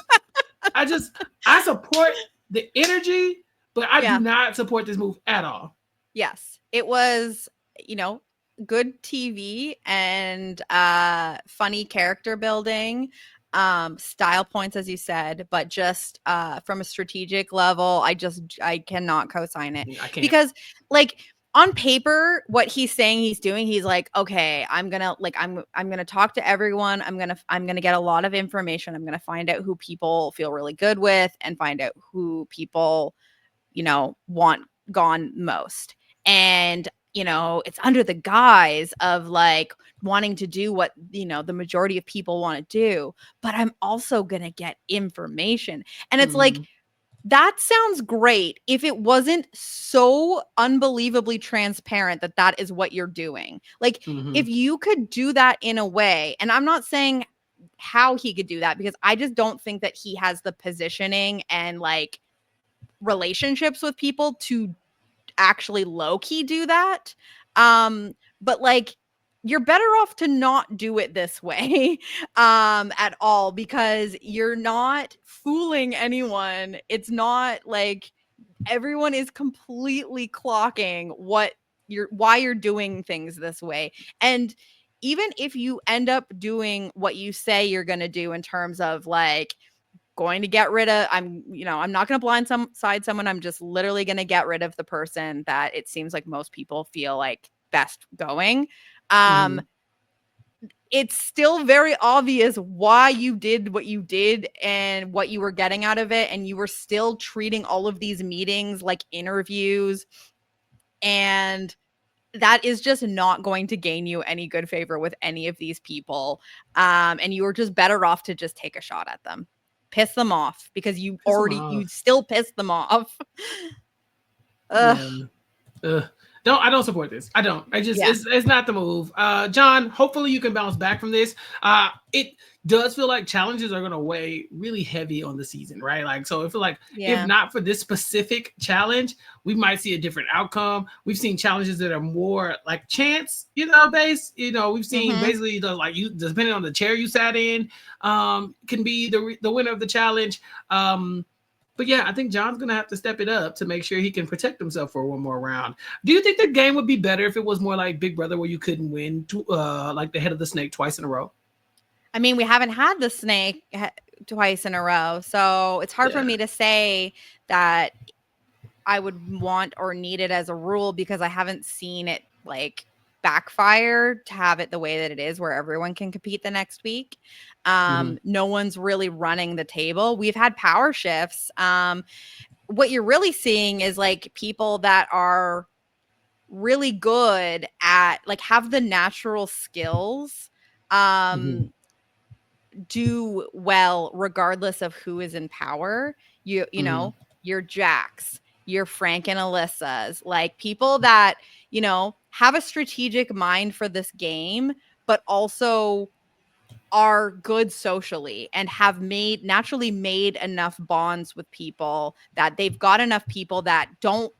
I support the energy, but I do not support this move at all. Yes, it was, good TV and funny character building, style points, as you said, but just from a strategic level, I cannot co-sign it. I can't. Because like on paper, what he's saying he's doing, he's like, okay, I'm gonna talk to everyone. I'm gonna get a lot of information. I'm gonna find out who people feel really good with and find out who people, want gone most. And it's under the guise of like wanting to do what the majority of people want to do, but I'm also gonna get information. And it's like, that sounds great if it wasn't so unbelievably transparent that that is what you're doing. Like, if you could do that in a way, and I'm not saying how he could do that, because I just don't think that he has the positioning and like relationships with people to actually low-key do that. But like, you're better off to not do it this way at all, because you're not fooling anyone. It's not like everyone is completely clocking why you're doing things this way. And even if you end up doing what you say you're going to do in terms of like going to get rid of, I'm not going to blindside someone. I'm just literally going to get rid of the person that it seems like most people feel like best going. It's still very obvious why you did what you did and what you were getting out of it. And you were still treating all of these meetings like interviews. And that is just not going to gain you any good favor with any of these people. And you were just better off to just take a shot at them. Piss them off, because you still pissed them off. Yeah. No, I don't support this. I don't. It's not the move. John, hopefully you can bounce back from this. It does feel like challenges are going to weigh really heavy on the season, right? Like, so I feel like if not for this specific challenge, we might see a different outcome. We've seen challenges that are more like chance, based. We've seen basically like you, depending on the chair you sat in, can be the winner of the challenge. But yeah, I think John's going to have to step it up to make sure he can protect himself for one more round. Do you think the game would be better if it was more like Big Brother, where you couldn't win like the head of the snake twice in a row? I mean, we haven't had the snake twice in a row, so it's hard for me to say that I would want or need it as a rule, because I haven't seen it like backfire to have it the way that it is, where everyone can compete the next week. No one's really running the table. We've had power shifts. What you're really seeing is like people that are really good at, like, have the natural skills do well regardless of who is in power. You know, your Jacks, your Frank and Alyssa's, like people that, you know, have a strategic mind for this game, but also are good socially and have naturally made enough bonds with people that they've got enough people that don't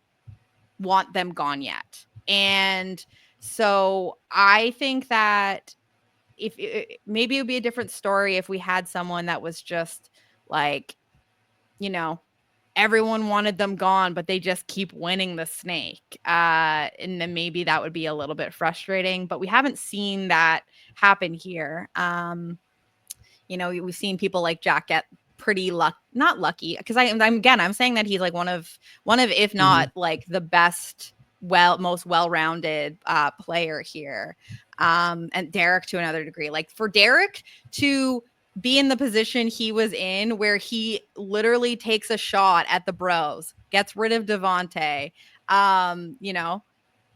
want them gone yet. And so I think that if maybe it would be a different story if we had someone that was just like, you know, everyone wanted them gone, but they just keep winning the snake. And then maybe that would be a little bit frustrating, but we haven't seen that happen here. You know, we've seen people like Jack get pretty not lucky, because I'm saying that he's like one of if not like the best, most well-rounded player here. And Derek to another degree. Like for Derek to be in the position he was in, where he literally takes a shot at the bros, gets rid of Devontae, you know,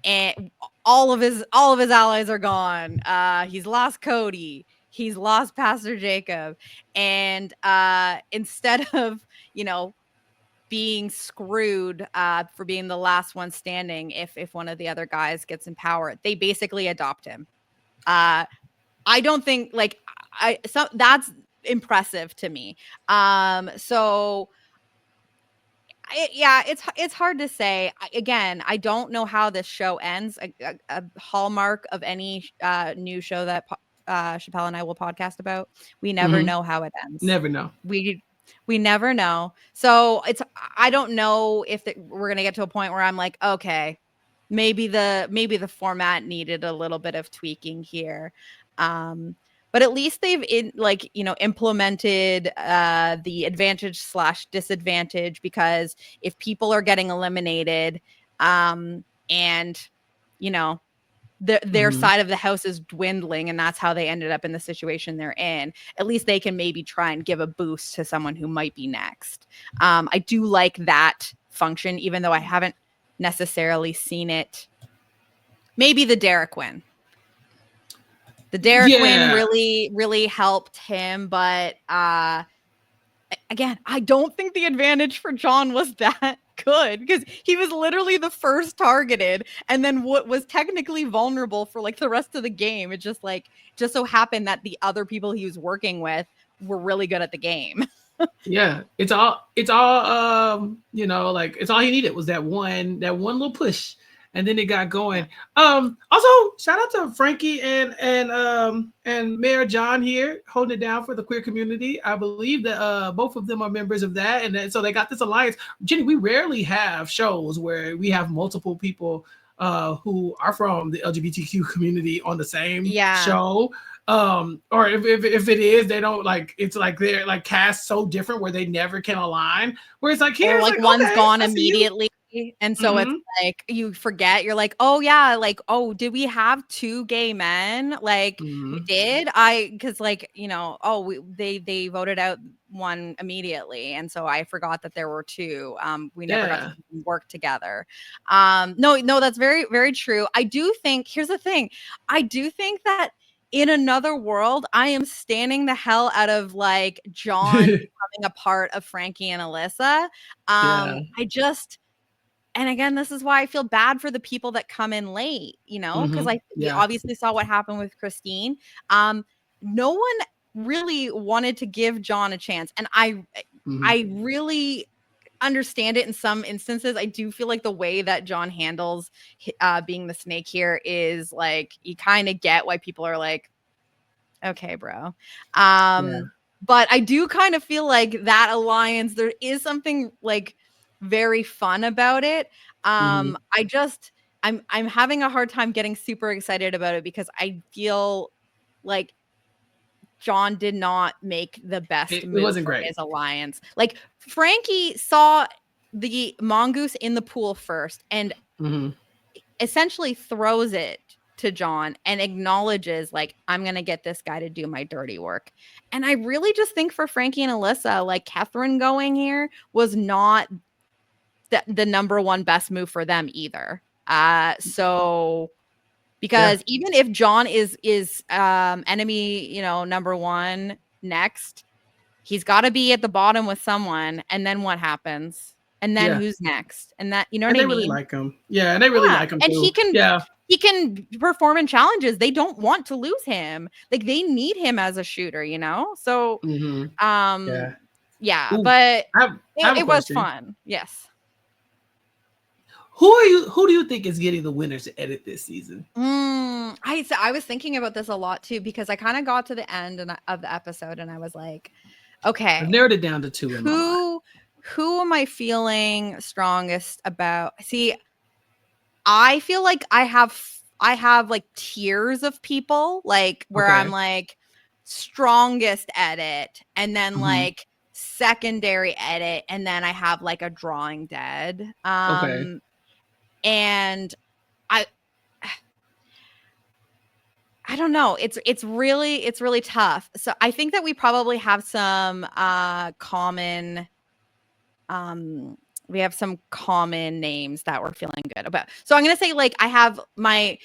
and all of his allies are gone. He's lost Cody. He's lost Pastor Jacob. And instead of, you know, being screwed for being the last one standing, if one of the other guys gets in power, they basically adopt him. I don't think like that's impressive to me. So yeah, it's hard to say. Again, I don't know how this show ends. A hallmark of any new show that Chappell and I will podcast about, we never know how it ends. Never know. We never know. So I don't know if we're gonna get to a point where I'm like, okay, maybe the format needed a little bit of tweaking here. But at least they've implemented the advantage / disadvantage, because if people are getting eliminated, and you know their side of the house is dwindling, and that's how they ended up in the situation they're in, at least they can maybe try and give a boost to someone who might be next. I do like that function, even though I haven't necessarily seen it. Maybe the Derek win. The Derek win really helped him, but again, I don't think the advantage for John was that good, because he was literally the first targeted, and then what was technically vulnerable for like the rest of the game. It just so happened that the other people he was working with were really good at the game. Yeah, it's all you know, like it's all he needed was that one little push, and then it got going. Also shout out to Frankie and Mayor John here holding it down for the queer community. I believe that both of them are members of that, and so they got this alliance. Jenny, we rarely have shows where we have multiple people who are from the LGBTQ community on the same show. Or if it is, they don't like, it's like they're like cast so different where they never can align, where it's like here, or like one's gone immediately, and so it's like you forget, you're like, oh yeah, like, oh, did we have 2 gay men? Like we did, because like, you know, they voted out one immediately, and so I forgot that there were 2. We never got to work together. No, that's very, very true. I do think, here's the thing, I do think that in another world, I am standing the hell out of like John becoming a part of Frankie and Alyssa. I just, and again, this is why I feel bad for the people that come in late, you know, because we obviously saw what happened with Christine. No one really wanted to give John a chance, and I really understand it in some instances. I do feel like the way that John handles being the snake here is like, you kind of get why people are like, okay, bro. But I do kind of feel like that alliance, there is something like very fun about it. I'm having a hard time getting super excited about it, because I feel like John did not make the best move for his alliance. Like Frankie saw the mongoose in the pool first and essentially throws it to John and acknowledges like, I'm going to get this guy to do my dirty work. And I really just think for Frankie and Alyssa, like Katherine going here was not the number one best move for them either. So because even if John is enemy, you know, number 1, next, he's got to be at the bottom with someone, and then what happens? And then who's next? And that, you know what And I they really mean? like him. Yeah, and they really like him And too. he can perform in challenges. They don't want to lose him. Like, they need him as a shooter, you know? So Yeah. yeah, Ooh, but I have a it was question. fun. Yes. Who do you think is getting the winners to edit this season? I was thinking about this a lot too, because I kind of got to the end of the episode and I was like, I've okay, narrowed it down to 2 in my mind. who am I feeling strongest about? See, I feel like I have like tiers of people, like where I'm Okay. like strongest edit, and then like secondary edit, and then I have like a drawing dead. Okay. And I I don't know. It's really tough. So I think that we probably have some common we have some common names that we're feeling good about. So I'm going to say, like, I have I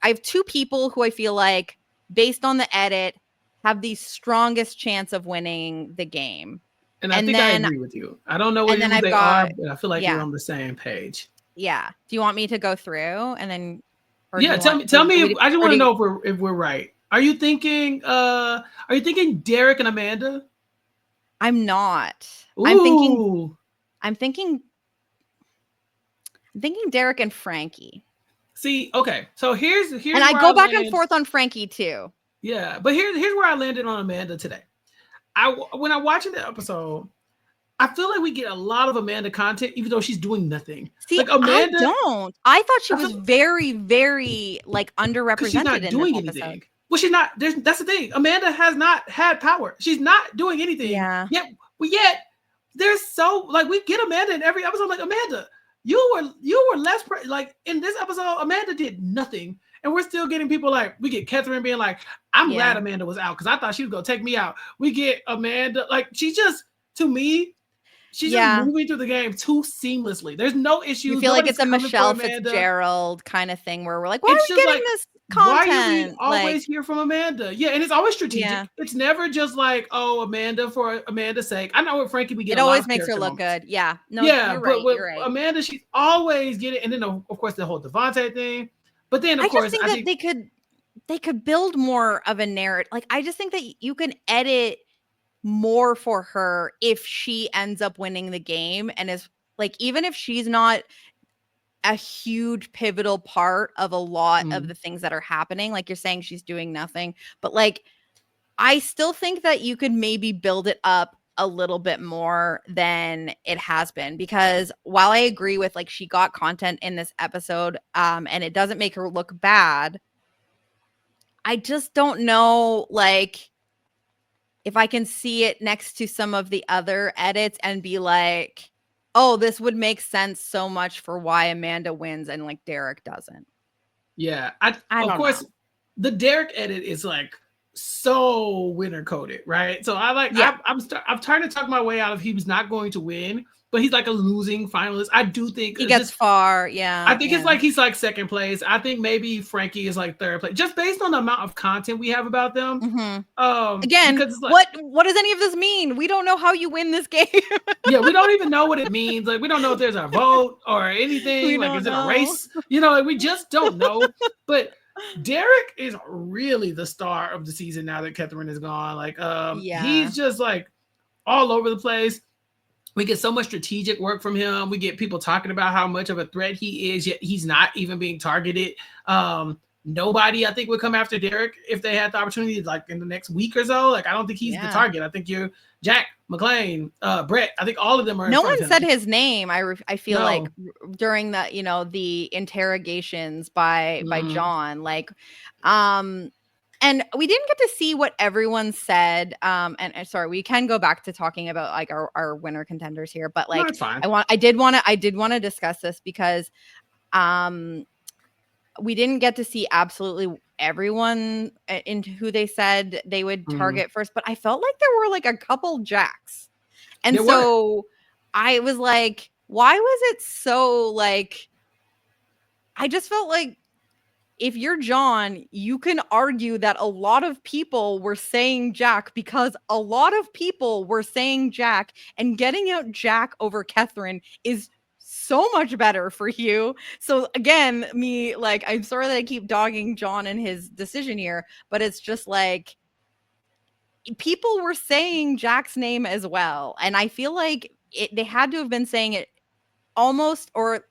have 2 people who I feel like, based on the edit, have the strongest chance of winning the game. And I And think I then agree with you. I don't know who I've they are, got, but I feel like we're yeah. on the same page. Yeah. Do you want me to go through and then, or do Yeah, you want, tell me or I just or want do to you, know if we're right. Are you thinking Derek and Amanda? I'm not. Ooh. I'm thinking Derek and Frankie. See, okay. So here's And I where I go back and land. forth on Frankie too. Yeah, but here's where I landed on Amanda today. When I'm watching the episode, I feel like we get a lot of Amanda content, even though she's doing nothing. See, Like I Amanda, don't. I thought she I was feel very, very like because she's underrepresented not in this doing episode. anything. Well, she's not. That's the thing. Amanda has not had power. She's not doing anything. Yeah. Yet there's so like we get Amanda in every episode. Like Amanda, you were less like in this episode. Amanda did nothing, and we're still getting people like we get Katherine being like, "I'm glad Amanda was out because I thought she was gonna take me out." We get Amanda like she just to me. She's just moving through the game too seamlessly. There's no issues. You feel like Nobody's it's a coming for Michelle Amanda. Fitzgerald kind of thing where we're like, why It's are we just getting like, this why do we content? always Like, hear from Amanda? Yeah, and it's always strategic. yeah. It's never just like, oh, Amanda for Amanda's sake. I know with Frankie we get It a lot always of makes her character look moments. good. Yeah. No, Yeah, you're but right. with You're right. Amanda, she's always getting, and then of course the whole Devontae thing. But then of I just course think I that think they could build more of a narrative. Like, I just think that you can edit more for her if she ends up winning the game, and is like, even if she's not a huge pivotal part of a lot of the things that are happening, like you're saying, she's doing nothing, but like, I still think that you could maybe build it up a little bit more than it has been, because while I agree with, like, she got content in this episode, and it doesn't make her look bad, I just don't know, like, if I can see it next to some of the other edits and be like, oh, this would make sense so much for why Amanda wins and like Derek doesn't. Yeah, I of course know. the Derek edit is like so winner coded, right? So I like I'm trying to talk my way out of he was not going to win, but he's like a losing finalist. I do think he gets far. Yeah, I think it's like he's like second place. I think maybe Frankie is like third place, just based on the amount of content we have about them. Again, because it's like, what does any of this mean? We don't know how you win this game. Yeah, we don't even know what it means. Like we don't know if there's a vote or anything. Like is it a race? You know, like, we just don't know. But Derek is really the star of the season now that Katherine is gone. Like he's just like all over the place. We get so much strategic work from him. We get people talking about how much of a threat he is, yet he's not even being targeted. Nobody, I think, would come after Derek if they had the opportunity, like in the next week or so. Like, I don't think he's the target. I think you're Jack, McLean, Brett. I think all of them are. No one said his name. I feel like during the the interrogations by John, like, and we didn't get to see what everyone said. And sorry, we can go back to talking about like our winner contenders here, but like, I did want to discuss this because we didn't get to see absolutely everyone into who they said they would target first, but I felt like there were like a couple Jacks. And so I was like, why was it so like, I just felt like if you're John, you can argue that a lot of people were saying Jack because a lot of people were saying Jack, and getting out Jack over Katherine is so much better for you. So again, I'm sorry that I keep dogging John and his decision here, but it's just like people were saying Jack's name as well. And I feel like they had to have been saying it almost, or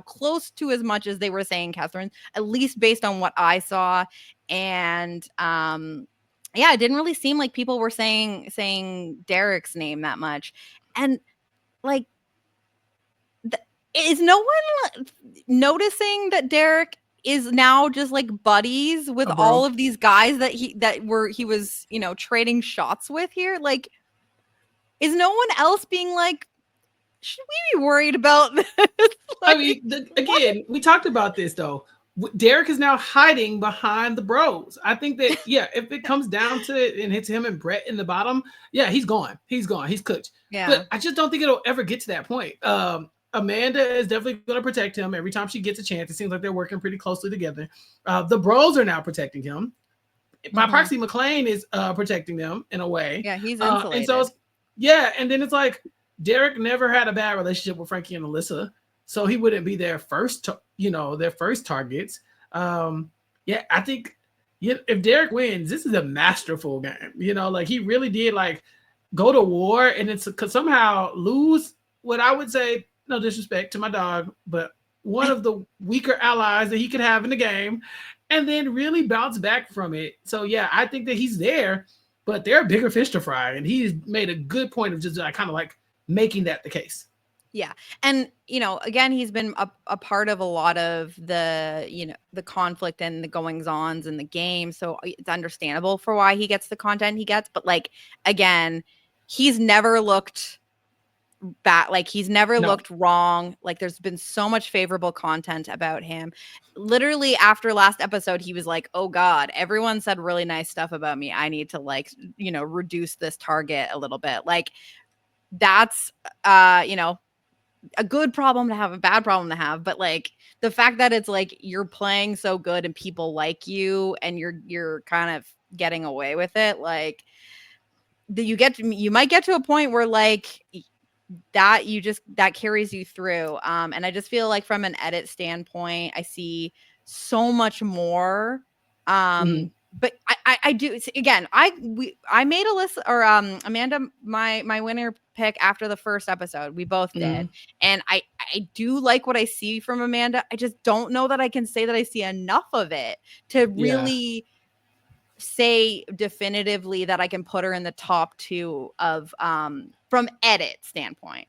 close to as much as they were saying Katherine, at least based on what I saw. And yeah, it didn't really seem like people were saying Derek's name that much. And like, is no one noticing that Derek is now just like buddies with all of these guys that he was trading shots with here? Like, is no one else being like, should we be worried about this? I mean, again, we talked about this though. Derek is now hiding behind the bros. I think that, yeah, if it comes down to it and hits him and Brett in the bottom, yeah, he's gone. He's gone. He's cooked. Yeah. But I just don't think it'll ever get to that point. Amanda is definitely going to protect him every time she gets a chance. It seems like they're working pretty closely together. The bros are now protecting him. By proxy, McLean is protecting them in a way. Yeah, he's insulated. And so, and then it's like Derek never had a bad relationship with Frankie and Alyssa, so he wouldn't be their first, their first targets. Yeah, I think if Derek wins, this is a masterful game. Like he really did like go to war and it's somehow lose what I would say, no disrespect to my dog, but one of the weaker allies that he could have in the game, and then really bounce back from it. So yeah, I think that he's there, but there are bigger fish to fry, and he's made a good point of just kind of like making that the case. Yeah. And, again, he's been a part of a lot of the, the conflict and the goings-ons in the game. So it's understandable for why he gets the content he gets. But like, again, he's never looked bad. Like he's never looked wrong. Like there's been so much favorable content about him. Literally after last episode, he was like, oh God, everyone said really nice stuff about me. I need to reduce this target a little bit. Like that's, a good problem to have, a bad problem to have. But like the fact that it's like you're playing so good and people like you and you're kind of getting away with it, like you might get to a point where like that that carries you through. And I just feel like from an edit standpoint, I see so much more. But I do, again, I made a list, or Amanda, my winner pick after the first episode. We both did. And I do like what I see from Amanda. I just don't know that I can say that I see enough of it to really say definitively that I can put her in the top 2 of from edit standpoint.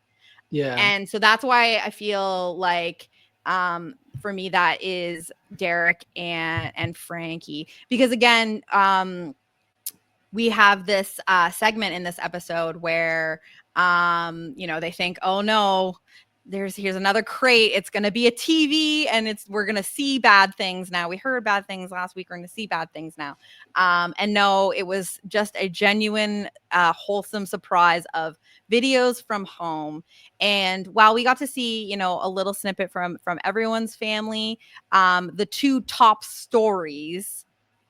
Yeah. And so that's why I feel like for me that is Derek and Frankie, because again, we have this segment in this episode where they think, oh no, here's another crate, it's going to be a TV, and we're going to see bad things now. We heard bad things last week, we're going to see bad things now. And no, it was just a genuine wholesome surprise of videos from home. And while we got to see a little snippet from everyone's family, the 2 top stories,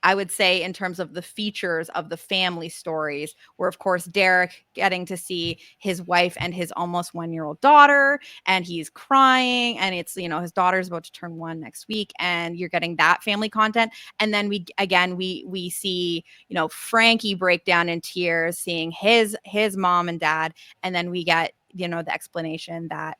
I would say, in terms of the features of the family stories, were, of course, Derek getting to see his wife and his almost 1-year-old daughter, and he's crying, and it's, his daughter's about to turn 1 next week, and you're getting that family content. And then we see, Frankie break down in tears, seeing his mom and dad, and then we get, the explanation that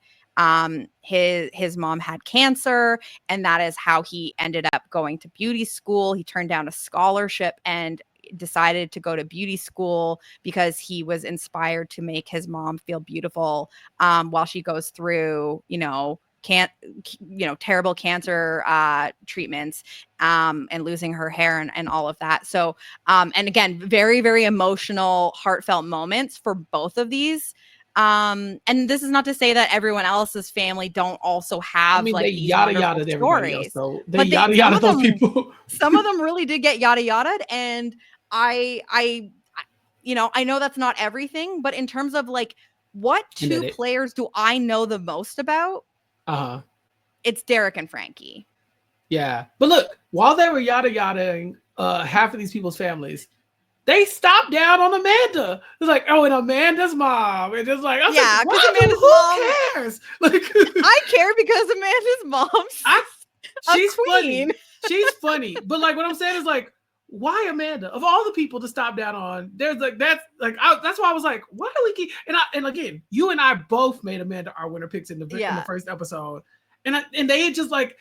his mom had cancer, and that is how he ended up going to beauty school. He turned down a scholarship and decided to go to beauty school because he was inspired to make his mom feel beautiful while she goes through terrible cancer treatments and losing her hair and all of that. So and again, very, very emotional, heartfelt moments for both of these. And this is not to say that everyone else's family don't also have they these yada wonderful yada stories. Else, so they yada yada those people. Some of them really did get yada yada, and I know that's not everything, but in terms of like what 2 players do I know the most about? It's Derek and Frankie. Yeah. But look, while they were yada yadaing half of these people's families, they stopped down on Amanda. It's like, oh, and Amanda's mom. And it's like, I was like, Yeah, because why do Amanda's mom. who cares? Like I care because Amanda's mom's I a she's queen. funny. She's funny. But like what I'm saying is like, why Amanda? Of all the people to stop down on, there's like that's why I was like, why do we keep and again, you and I both made Amanda our winner picks in the first episode. And they just like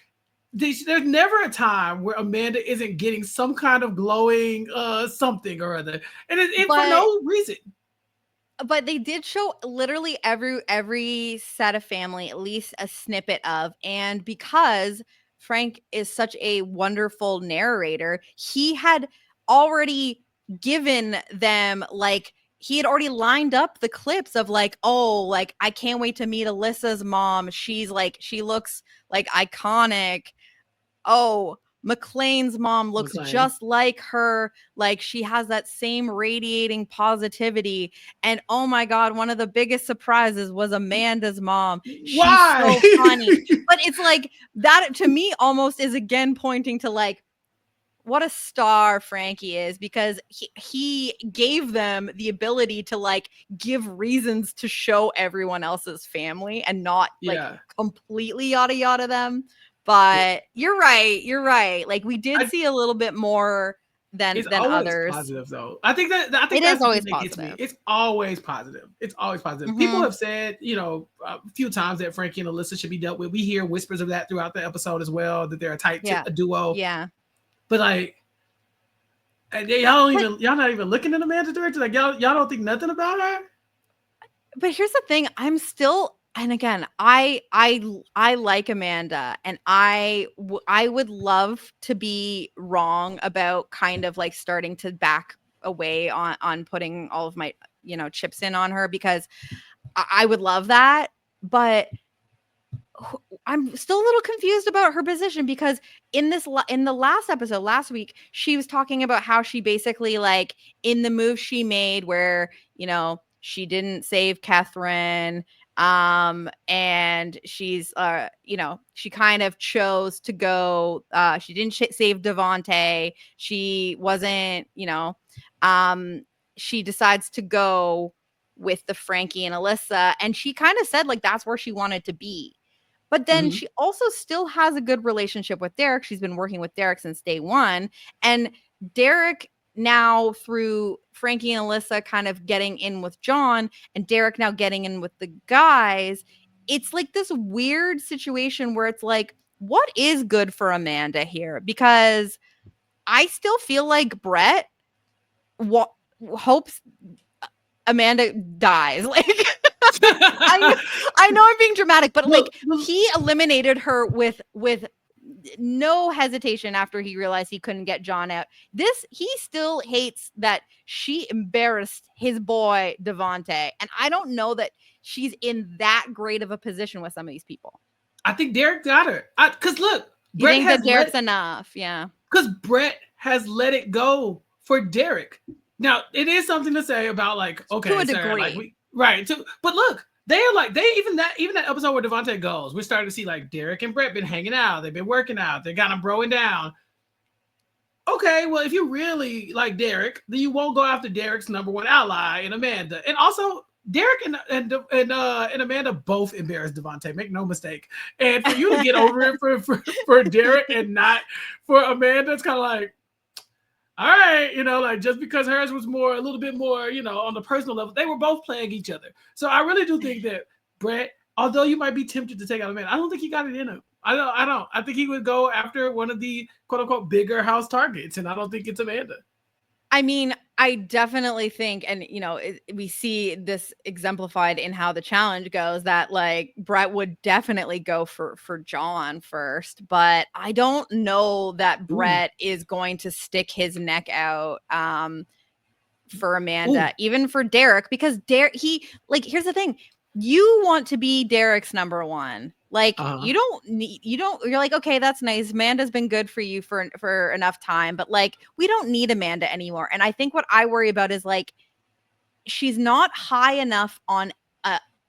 there's never a time where Amanda isn't getting some kind of glowing something or other. And it for no reason. But they did show literally every set of family at least a snippet of, and because Frank is such a wonderful narrator, he had already given them like he had already lined up the clips of like, oh, like I can't wait to meet Alyssa's mom. She's like she looks like iconic. Oh, McLean's mom looks just like her. Like she has that same radiating positivity. And oh my God, one of the biggest surprises was Amanda's mom. She's Why? so funny. But it's like that to me almost is again pointing to like what a star Frankie is, because he gave them the ability to like give reasons to show everyone else's family and not like completely yada yada them. But you're right. Like we did see a little bit more than others. Positive though. I think that's always positive. Gets me. It's always positive. It's always positive. Mm-hmm. People have said, a few times that Frankie and Alyssa should be dealt with. We hear whispers of that throughout the episode as well, that they're a tight a duo. Yeah. But like y'all not even looking at Amanda's direction. Like y'all don't think nothing about her. But here's the thing, I'm still, and again, I like Amanda, and I would love to be wrong about kind of like starting to back away on putting all of my chips in on her, because I would love that, but I'm still a little confused about her position, because in the last episode last week, she was talking about how she basically like in the move she made where, she didn't save Katherine, and she's she kind of chose to go, she didn't save Devontae. She wasn't, she decides to go with the Frankie and Alyssa, and she kind of said like that's where she wanted to be. But then she also still has a good relationship with Derek. She's been working with Derek since day one. And Derek now, through Frankie and Alyssa kind of getting in with John, and Derek now getting in with the guys, it's like this weird situation where it's like, what is good for Amanda here? Because I still feel like Brett hopes Amanda dies. Like, I know I'm being dramatic, but like he eliminated her with no hesitation after he realized he couldn't get John out. He still hates that she embarrassed his boy Devontae, and I don't know that she's in that great of a position with some of these people. I think Derek got her. Because look, you think that Derek's enough, yeah. Because Brett has let it go for Derek. Now, it is something to say about like, okay, to a degree. Like but look, they're like even that episode where Devontae goes, we're starting to see like Derek and Brett been hanging out, they've been working out, they're kind of broing down. Okay, well, if you really like Derek, then you won't go after Derek's number one ally in Amanda. And also, Derek and Amanda both embarrassed Devontae. Make no mistake. And for you to get over it for Derek and not for Amanda, it's kind of like, all right, like just because hers was a little bit more, on the personal level, they were both playing each other. So I really do think that Brett, although you might be tempted to take out Amanda, I don't think he got it in him. I don't. I think he would go after one of the quote unquote bigger house targets, and I don't think it's Amanda. I mean, I definitely think, and we see this exemplified in how the challenge goes, that like Brett would definitely go for John first, but I don't know that Brett is going to stick his neck out for Amanda, even for Derek, because Derek, here's the thing, you want to be Derek's number one. Like you're like, okay, that's nice. Amanda's been good for you for enough time, but like, we don't need Amanda anymore. And I think what I worry about is like, she's not high enough on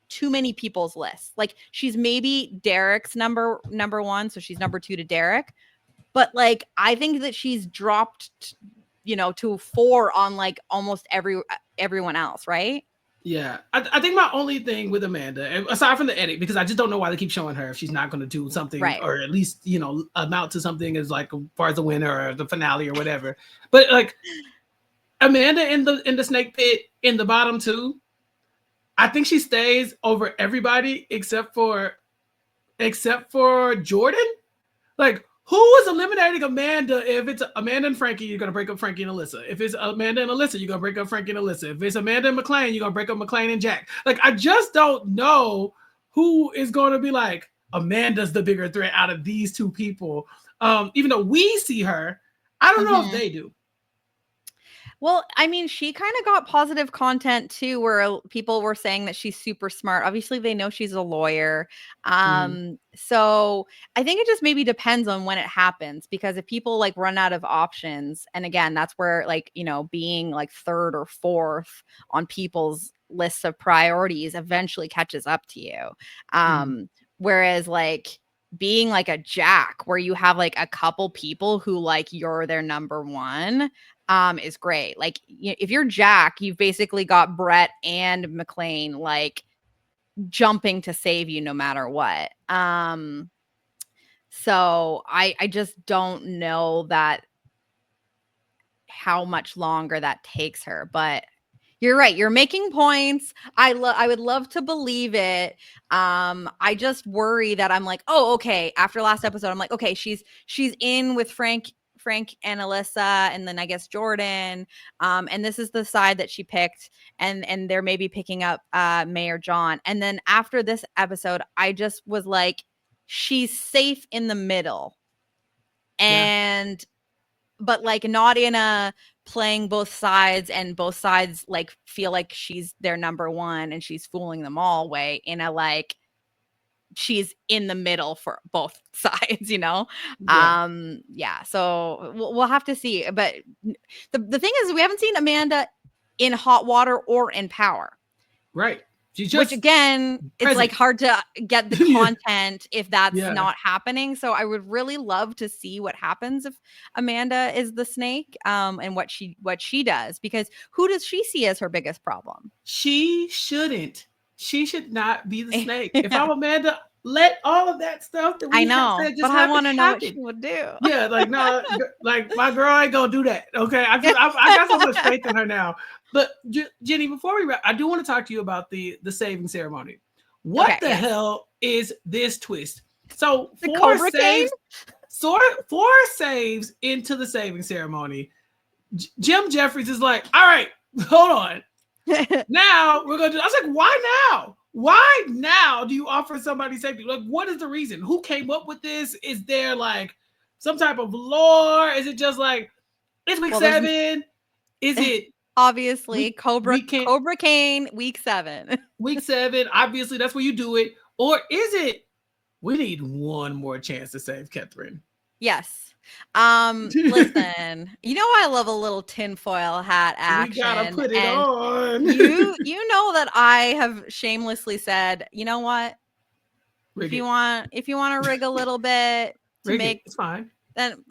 too many people's lists. Like she's maybe Derek's number one. So she's number two to Derek, but like I think that she's dropped, to 4 on like almost everyone else, right? Yeah, I think my only thing with Amanda, aside from the edit, because I just don't know why they keep showing her if she's not going to do something, Right. or at least amount to something as like as far as the winner or the finale or whatever. But like Amanda in the snake pit in the bottom 2, I think she stays over everybody except for Jordan. Like, who is eliminating Amanda? If it's Amanda and Frankie, you're gonna break up Frankie and Alyssa. If it's Amanda and Alyssa, you're gonna break up Frankie and Alyssa. If it's Amanda and McLean, you're gonna break up McLean and Jack. Like, I just don't know who is gonna be like, Amanda's the bigger threat out of these 2 people. Even though we see her, I don't know if they do. Well, I mean, she kind of got positive content too, where people were saying that she's super smart. Obviously, they know she's a lawyer. So I think it just maybe depends on when it happens, because if people like run out of options, and again, that's where like, being like 3rd or 4th on people's lists of priorities eventually catches up to you. Whereas like being like a Jack, where you have like a couple people who like you're their number one, is great. Like if you're Jack, you've basically got Brett and McLean like jumping to save you no matter what. So I just don't know that how much longer that takes her, but you're right. You're making points. I would love to believe it. I just worry that I'm like, oh, okay. After last episode, I'm like, okay, she's in with Frank and Alyssa, and then I guess Jordan. And this is the side that she picked, and they're maybe picking up Mayor John. And then after this episode, I just was like, she's safe in the middle. And but like not in a playing both sides and both sides like feel like she's their number one and she's fooling them all way, in a like she's in the middle for both sides, so we'll have to see. But the thing is, we haven't seen Amanda in hot water or in power, right? Which again, it's like hard to get the content if that's not happening. So I would really love to see what happens if Amanda is the snake, and what she does, because who does she see as her biggest problem? She shouldn't. She should not be the snake. If I'm Amanda, let all of that stuff that we have said just I want to know what she would do. Yeah, like no, like my girl ain't gonna do that. Okay, I got so much faith in her now. But Jenny, before we wrap, I do want to talk to you about the saving ceremony. What the hell is this twist? So the cobra saves, four saves into the saving ceremony. JimJefferies is like, all right, hold on. Now we're gonna do. I was like, why now? Why now do you offer somebody safety? Like, what is the reason? Who came up with this? Is there like some type of lore? Is it just like it's week 7? Is it obviously Cobra Kane week 7? Week 7, obviously that's where you do it. Or is it we need one more chance to save Katherine? Yes. Listen, I love a little tinfoil hat action. We gotta put it on. you know that I have shamelessly said, you know what? If you want to rig a little bit to make it's fine. Then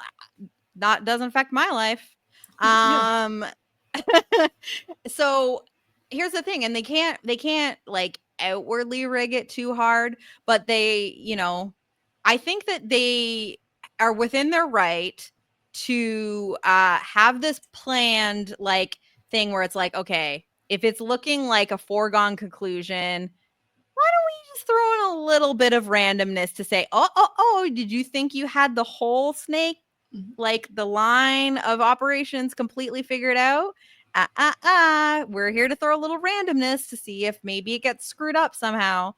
that doesn't affect my life. So here's the thing, and they can't like outwardly rig it too hard, but they, I think that they are within their right to have this planned like thing where it's like, okay, if it's looking like a foregone conclusion, why don't we just throw in a little bit of randomness to say, oh, did you think you had the whole snake, like the line of operations completely figured out? We're here to throw a little randomness to see if maybe it gets screwed up somehow.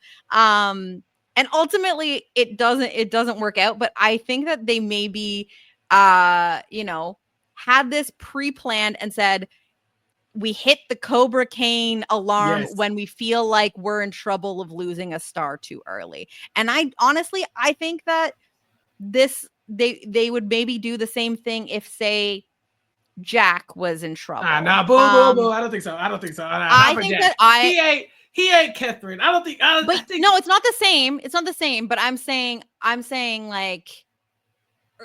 And ultimately it doesn't work out, but I think that they maybe had this pre-planned and said, we hit the Cobra Kane alarm when we feel like we're in trouble of losing a star too early. And I think that they would maybe do the same thing if, say, Jack was in trouble. Boo. I don't think so. I think Jack. That he ain't Katherine. I think. No, it's not the same. It's not the same. But I'm saying like,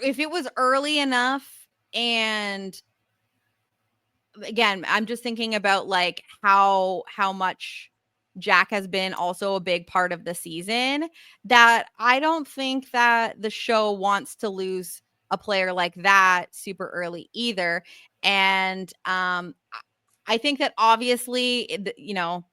if it was early enough, and again, I'm just thinking about like how much Jack has been also a big part of the season, that I don't think that the show wants to lose a player like that super early either. And I think that obviously, you know,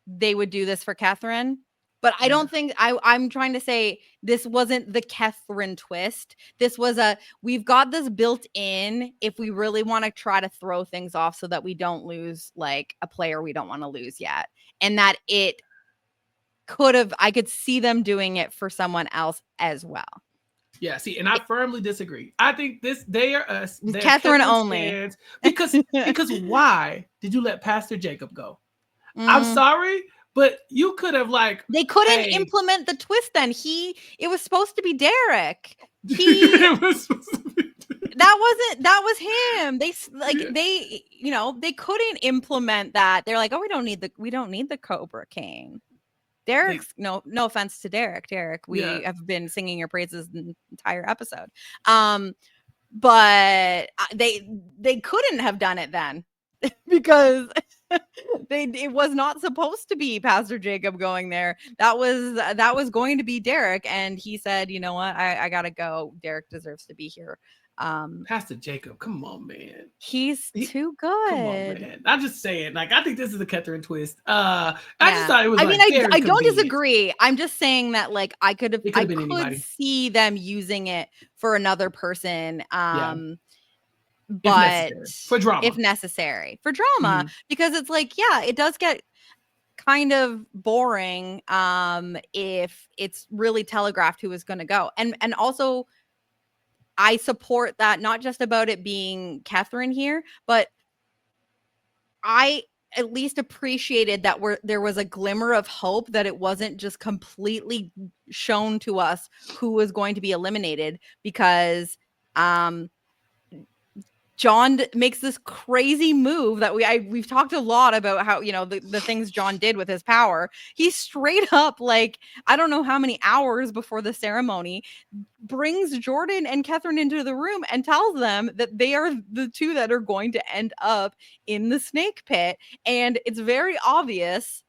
they would do this for Katherine. But I Yeah. don't think I'm trying to say this wasn't the Katherine twist. This was we've got this built in if we really want to try to throw things off so that we don't lose like a player we don't want to lose yet. And that it I could see them doing it for someone else as well. Yeah, see, and I firmly disagree. I think they are us. They're Katherine Katherine only. stands because why did you let Pastor Jacob go? I'm Mm. sorry, but you could have like They couldn't hey, implement the twist then. It was supposed to be Derek. He it was supposed to be that was him. yeah. They you know, they couldn't implement that. They're like, "Oh, we don't need the Cobra Cane." They, Derek's no offense to Derek. Derek, yeah, we have been singing your praises the entire episode. But they couldn't have done it then because it was not supposed to be Pastor Jacob going there. That was going to be Derek, and he said, "You know what? I gotta go. Derek deserves to be here." Pastor Jacob, come on, man. He's He, too come on, good. man. I'm just saying, like, I think this is a Katherine twist. I just Yeah. thought it was I mean, like very I don't convenient. disagree. I'm just saying that like It could I have been could anybody. see them using it for another person. Yeah, if But necessary for if drama. necessary for drama, Mm-hmm. because it's like, yeah, it does get kind of boring if it's really telegraphed who is going to go. And also I support that, not just about it being Katherine here, but I at least appreciated that there was a glimmer of hope that it wasn't just completely shown to us who was going to be eliminated, because um John makes this crazy move that we've talked a lot about how, you know, the things John did with his power. He straight up, like, I don't know how many hours before the ceremony, brings Jordan and Katherine into the room and tells them that they are the two that are going to end up in the snake pit. And it's very obvious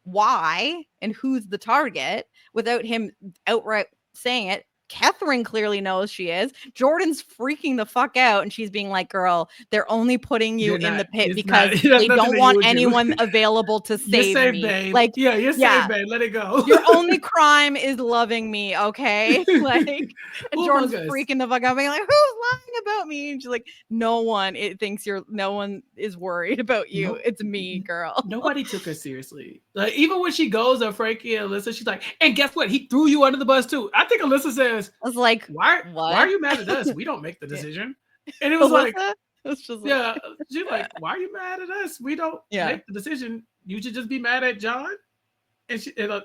why and who's the target without him outright saying it. Katherine clearly knows she is. Jordan's freaking the fuck out, and she's being like, "Girl, they're only putting you They're in not. the pit It's not. because It has they nothing don't that you want would do. anyone available to You're save safe, me." babe. Like, Yeah, you're safe, yeah, babe. Let it go. your only crime is loving me, okay? Like, and Who Jordan's among us? freaking the fuck out, being like, "Who's lying about me?" And she's like, "No one. No one is worried about you. No, It's me, girl." nobody took her seriously. Like even when she goes to Frankie and Alyssa, she's like, and guess what? He threw you under the bus too. I think Alyssa says, I was like, why are "What?" you mad at us? We don't make the Yeah. decision. And it was like, Alyssa? It's just like, yeah, she's like, why are you mad at us? We don't yeah. make the decision. You should just be mad at John. And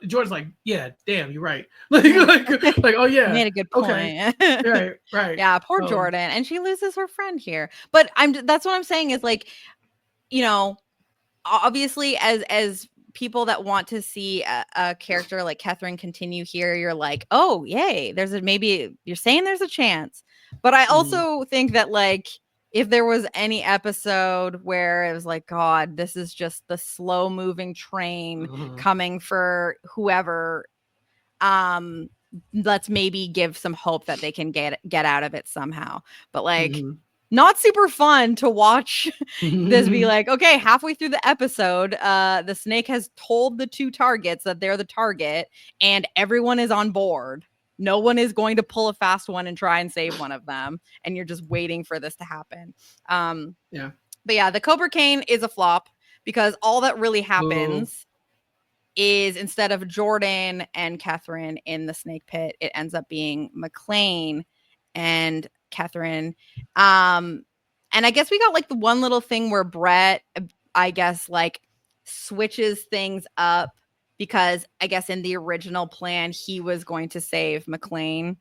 Jordan's like, yeah, damn, you're right. Like, oh You yeah, made a good okay, point. right. Yeah, poor Jordan, and she loses her friend here. But that's what I'm saying is, like, you know, obviously as people that want to see a character like Katherine continue here, you're like, "Oh, yay, maybe you're saying there's a chance." But I Mhm. also think that, like, if there was any episode where it was like, God, this is just the slow moving train Mhm. coming for whoever, um let's maybe give some hope that they can get out of it somehow. But like, Mhm. not super fun to watch this be Mhm. like, okay, halfway through the episode, the snake has told the two targets that they're the target, and everyone is on board. No one is going to pull a fast one and try and save one of them, and you're just waiting for this to happen. Yeah. But yeah, the Cobra Cane is a flop because all that really Boo. happens is, instead of Jordan and Katherine in the snake pit, it ends up being McLean and Katherine. And I guess we got like the one little thing where Brett, I guess, like, switches things up, because I guess in the original plan he was going to save McLean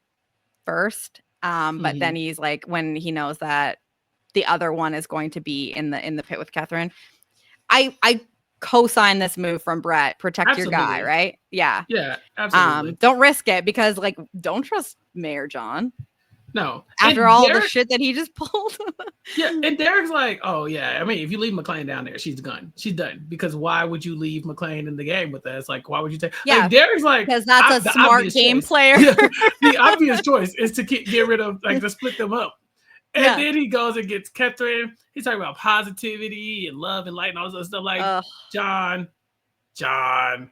first. But then Mhm. he's like, when he knows that the other one is going to be in the pit with Katherine, I co-sign this move from Brett. Protect your guy, Absolutely. right? Yeah. Yeah, absolutely. Don't risk it, because, like, don't trust Mayor John. No. After And all the Derek, shit that he just pulled. yeah, and Derek's like, oh yeah. I mean, if you leave McLean down there, she's gone. She's done. Because why would you leave McLean in the game with us? Like, why would you take? Yeah, Like, Derek's like, because that's a the smart obvious game choice. player. Yeah, the obvious choice is to get rid of, like, to split them up. And Yeah. then he goes and gets Katherine. He's talking about positivity and love and light and all this other stuff. Like, Ugh. John,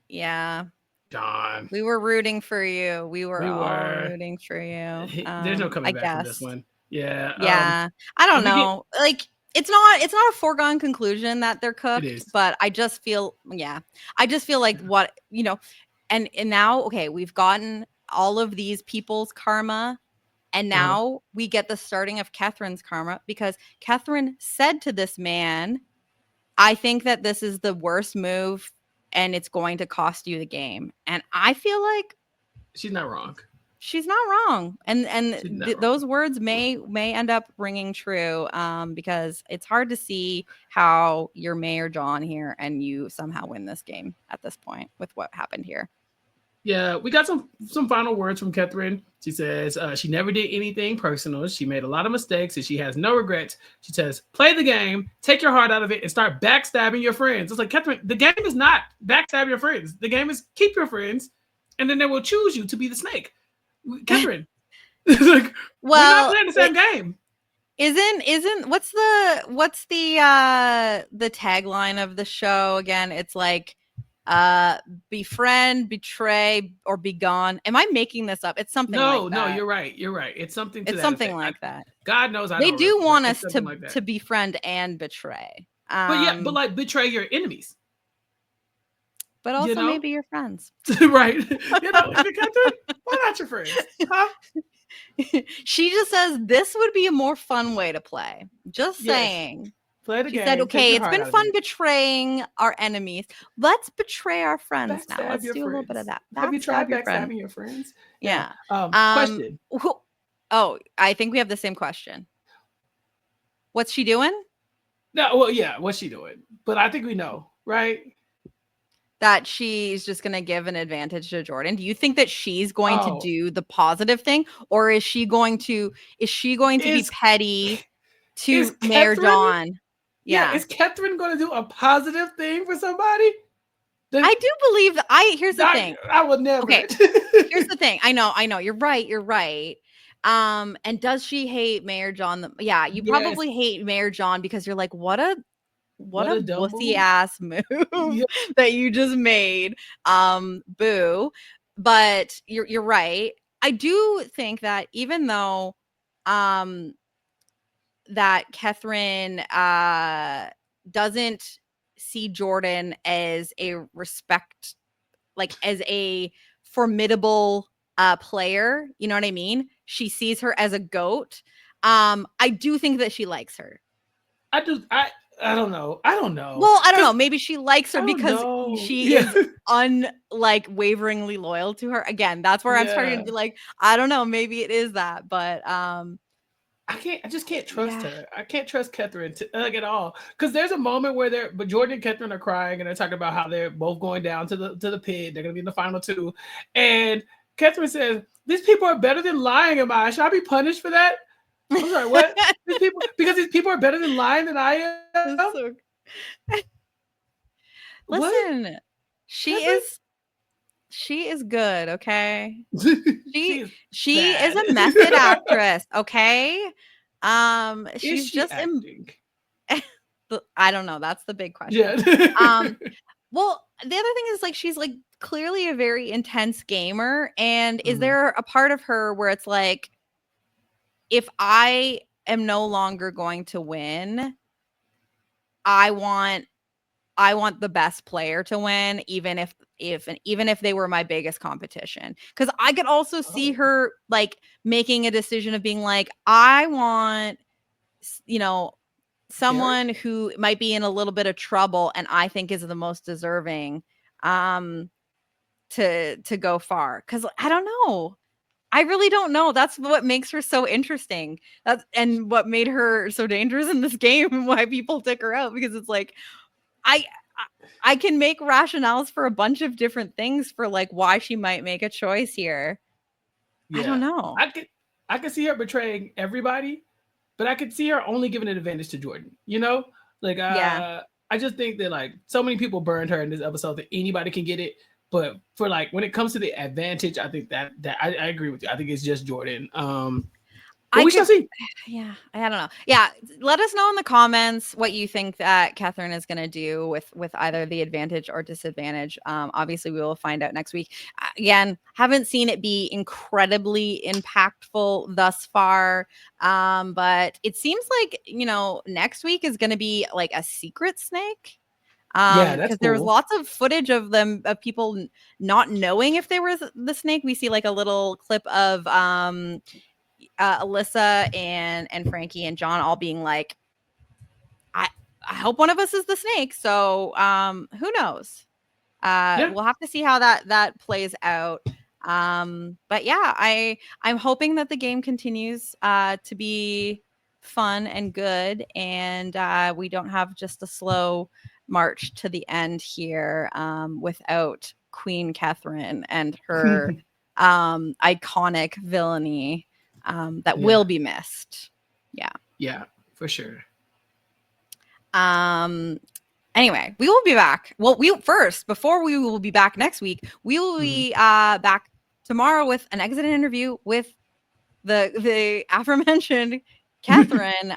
Yeah. John. We were rooting for you. We were We all were. rooting for you. There's no I coming back from this guess. one. Yeah. Yeah. I don't We get know. Like it's not a foregone conclusion that they're it cooked, is. but I just feel like what, and now okay, we've gotten all of these people's karma, and now we get the starting of Katherine's karma, because Katherine said to this man, I think that this is the worst move and it's going to cost you the game. And I feel like She's not wrong. she's not wrong, and She's not wrong. those words may end up ringing true, because it's hard to see how you're Mayor John here and you somehow win this game at this point with what happened here. Yeah, we got some final words from Katherine. She says she never did anything personal. She made a lot of mistakes and she has no regrets. She says, play the game, take your heart out of it, and start backstabbing your friends. It's like, Katherine, the game is not backstab your friends. The game is keep your friends, and then they will choose you to be the snake. Katherine, like, we're not playing the same game. Isn't what's the tagline of the show again? It's like befriend, betray, or be gone. Am I making this up? It's something like that. No, you're right. You're right. It's something to it's that something effect. like that. God knows I they don't do want it's us to befriend and betray. But yeah, but like betray your enemies. But also maybe your friends. Right. Katherine, why not your friends? Huh? She just says this would be a more fun way to play. Just saying. Play the game. She said, okay, it's been fun betraying our enemies. Let's betray our friends now. Let's do a little bit of that. Have you tried backstabbing your friends? Yeah. Question. Oh, I think we have the same question. What's she doing? No, well, yeah, what's she doing? But I think we know, right? That she's just going to give an advantage to Jordan. Do you think that she's going to do the positive thing, or is she going to be petty to Mayor John? Yeah, is Katherine going to do a positive thing for somebody? I do believe that. Here's the thing. I would never. Okay, here's the thing. I know. You're right. And does she hate Mayor John? Yeah, you probably hate Mayor John because you're like, what a wussy ass move that you just made. Boo. But you're right. I do think that even though that Katherine doesn't see Jordan as a as a formidable player, you know what I mean? She sees her as a goat. I do think that she likes her. I don't know. Well, I don't know. Maybe she likes her because she is unwaveringly loyal to her. Again, that's where I'm starting to be like, I don't know. Maybe it is that, but I just can't trust her. I can't trust Katherine at all. Because there's a moment where but Jordan and Katherine are crying and they're talking about how they're both going down to the pit. They're gonna be in the final two, and Katherine says, "These people are better than lying. Am I? Should I be punished for that?" I'm sorry, what? Because these people are better than lying than I am. Listen, what? She is good, okay? She is a method actress, okay? She's just acting? I don't know. That's the big question. Yeah. Well, the other thing is she's clearly a very intense gamer, and is there a part of her where it's like, if I am no longer going to win, I want the best player to win, even if they were my biggest competition. Because I could also see her making a decision of being like, I want, someone who might be in a little bit of trouble and I think is the most deserving to go far. Because I don't know. I really don't know. That's what makes her so interesting. And what made her so dangerous in this game, and why people took her out, because it's like, I can make rationales for a bunch of different things for why she might make a choice here. Yeah. I don't know. I could see her betraying everybody, but I could see her only giving an advantage to Jordan. You know, like Yeah. I just think that like so many people burned her in this episode that anybody can get it. But for like when it comes to the advantage, I think that I agree with you. I think it's just Jordan. But I we shall could, see. yeah, I don't know. Yeah, let us know in the comments what you think that Katherine is going to do with either the advantage or disadvantage. Obviously, we will find out next week. Again, haven't seen it be incredibly impactful thus far, but it seems like next week is going to be like a secret snake. Yeah, that's Because there was cool. lots of footage of people not knowing if they were the snake. We see like a little clip of Alyssa and Frankie and John all being like, I hope one of us is the snake. So who knows? Yeah. We'll have to see how that plays out. But yeah, I'm hoping that the game continues to be fun and good, and we don't have just a slow march to the end here without Queen Katherine and her iconic villainy that Yeah. will be missed. Yeah. Yeah, for sure. Anyway, we will be back. Well, before we will be back next week, we will be back tomorrow with an exit interview with the aforementioned Katherine.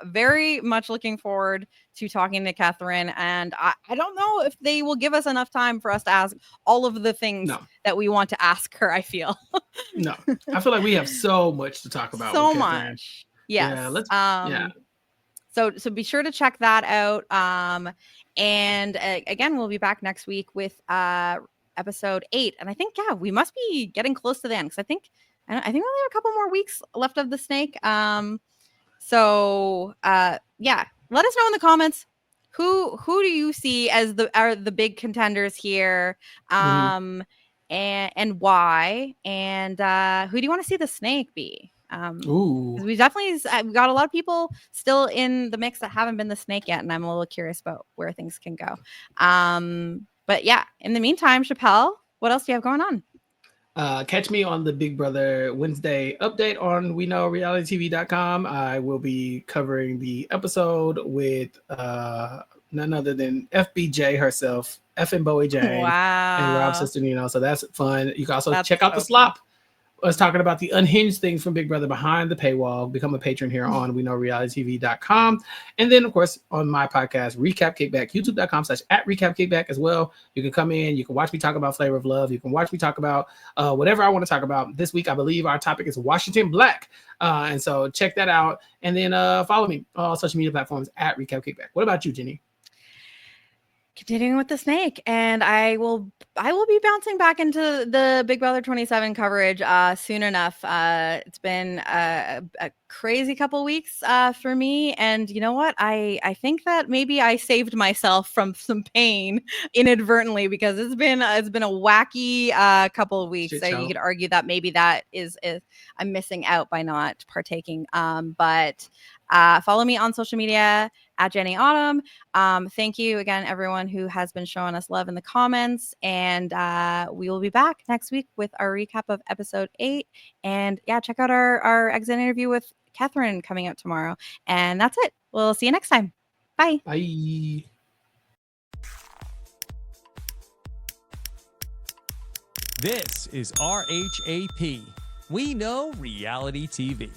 Very much looking forward to talking to Katherine, and I don't know if they will give us enough time for us to ask all of the things No, that we want to ask her. I feel no. I feel like we have so much to talk about with so Catherine. much. Yeah, Yes. let's. Yeah. So be sure to check that out. And again, we'll be back next week with episode 8. And I think we must be getting close to the end because I think we only have a couple more weeks left of the snake. So yeah, let us know in the comments who do you see as the big contenders here, Mhm. and why, and who do you want to see the snake be? Ooh. Because we definitely we got a lot of people still in the mix that haven't been the snake yet, and I'm a little curious about where things can go. But yeah, in the meantime, Chappell, what else do you have going on? Catch me on the Big Brother Wednesday update on WeKnowRealityTV.com. I will be covering the episode with none other than FBJ herself, Effin Bowie Jane, and Rob Wow, Sister Nino. So that's fun. You can also that's check out the so fun. slop. I was talking about the unhinged things from Big Brother behind the paywall. Become a patron here on WeKnowRealityTV.com. And then, of course, on my podcast, Recap Kickback, YouTube.com/@Recap Kickback as well. You can come in, you can watch me talk about Flavor of Love. You can watch me talk about whatever I want to talk about. This week, I believe our topic is Washington Black. And so check that out. And then follow me on all social media platforms @Recap Kickback. What about you, Jenny? Continuing with the snake, and I will be bouncing back into the Big Brother 27 coverage soon enough. It's been a crazy couple weeks for me, and you know what, I think that maybe I saved myself from some pain inadvertently, because it's been a wacky couple of weeks. Shit So you show. could argue that maybe that is I'm missing out by not partaking, but follow me on social media @Jenny Autumn. Thank you again, everyone who has been showing us love in the comments. And we will be back next week with our recap of episode 8. And yeah, check out our exit interview with Katherine coming out tomorrow. And that's it. We'll see you next time. Bye. Bye. This is RHAP. We know reality TV.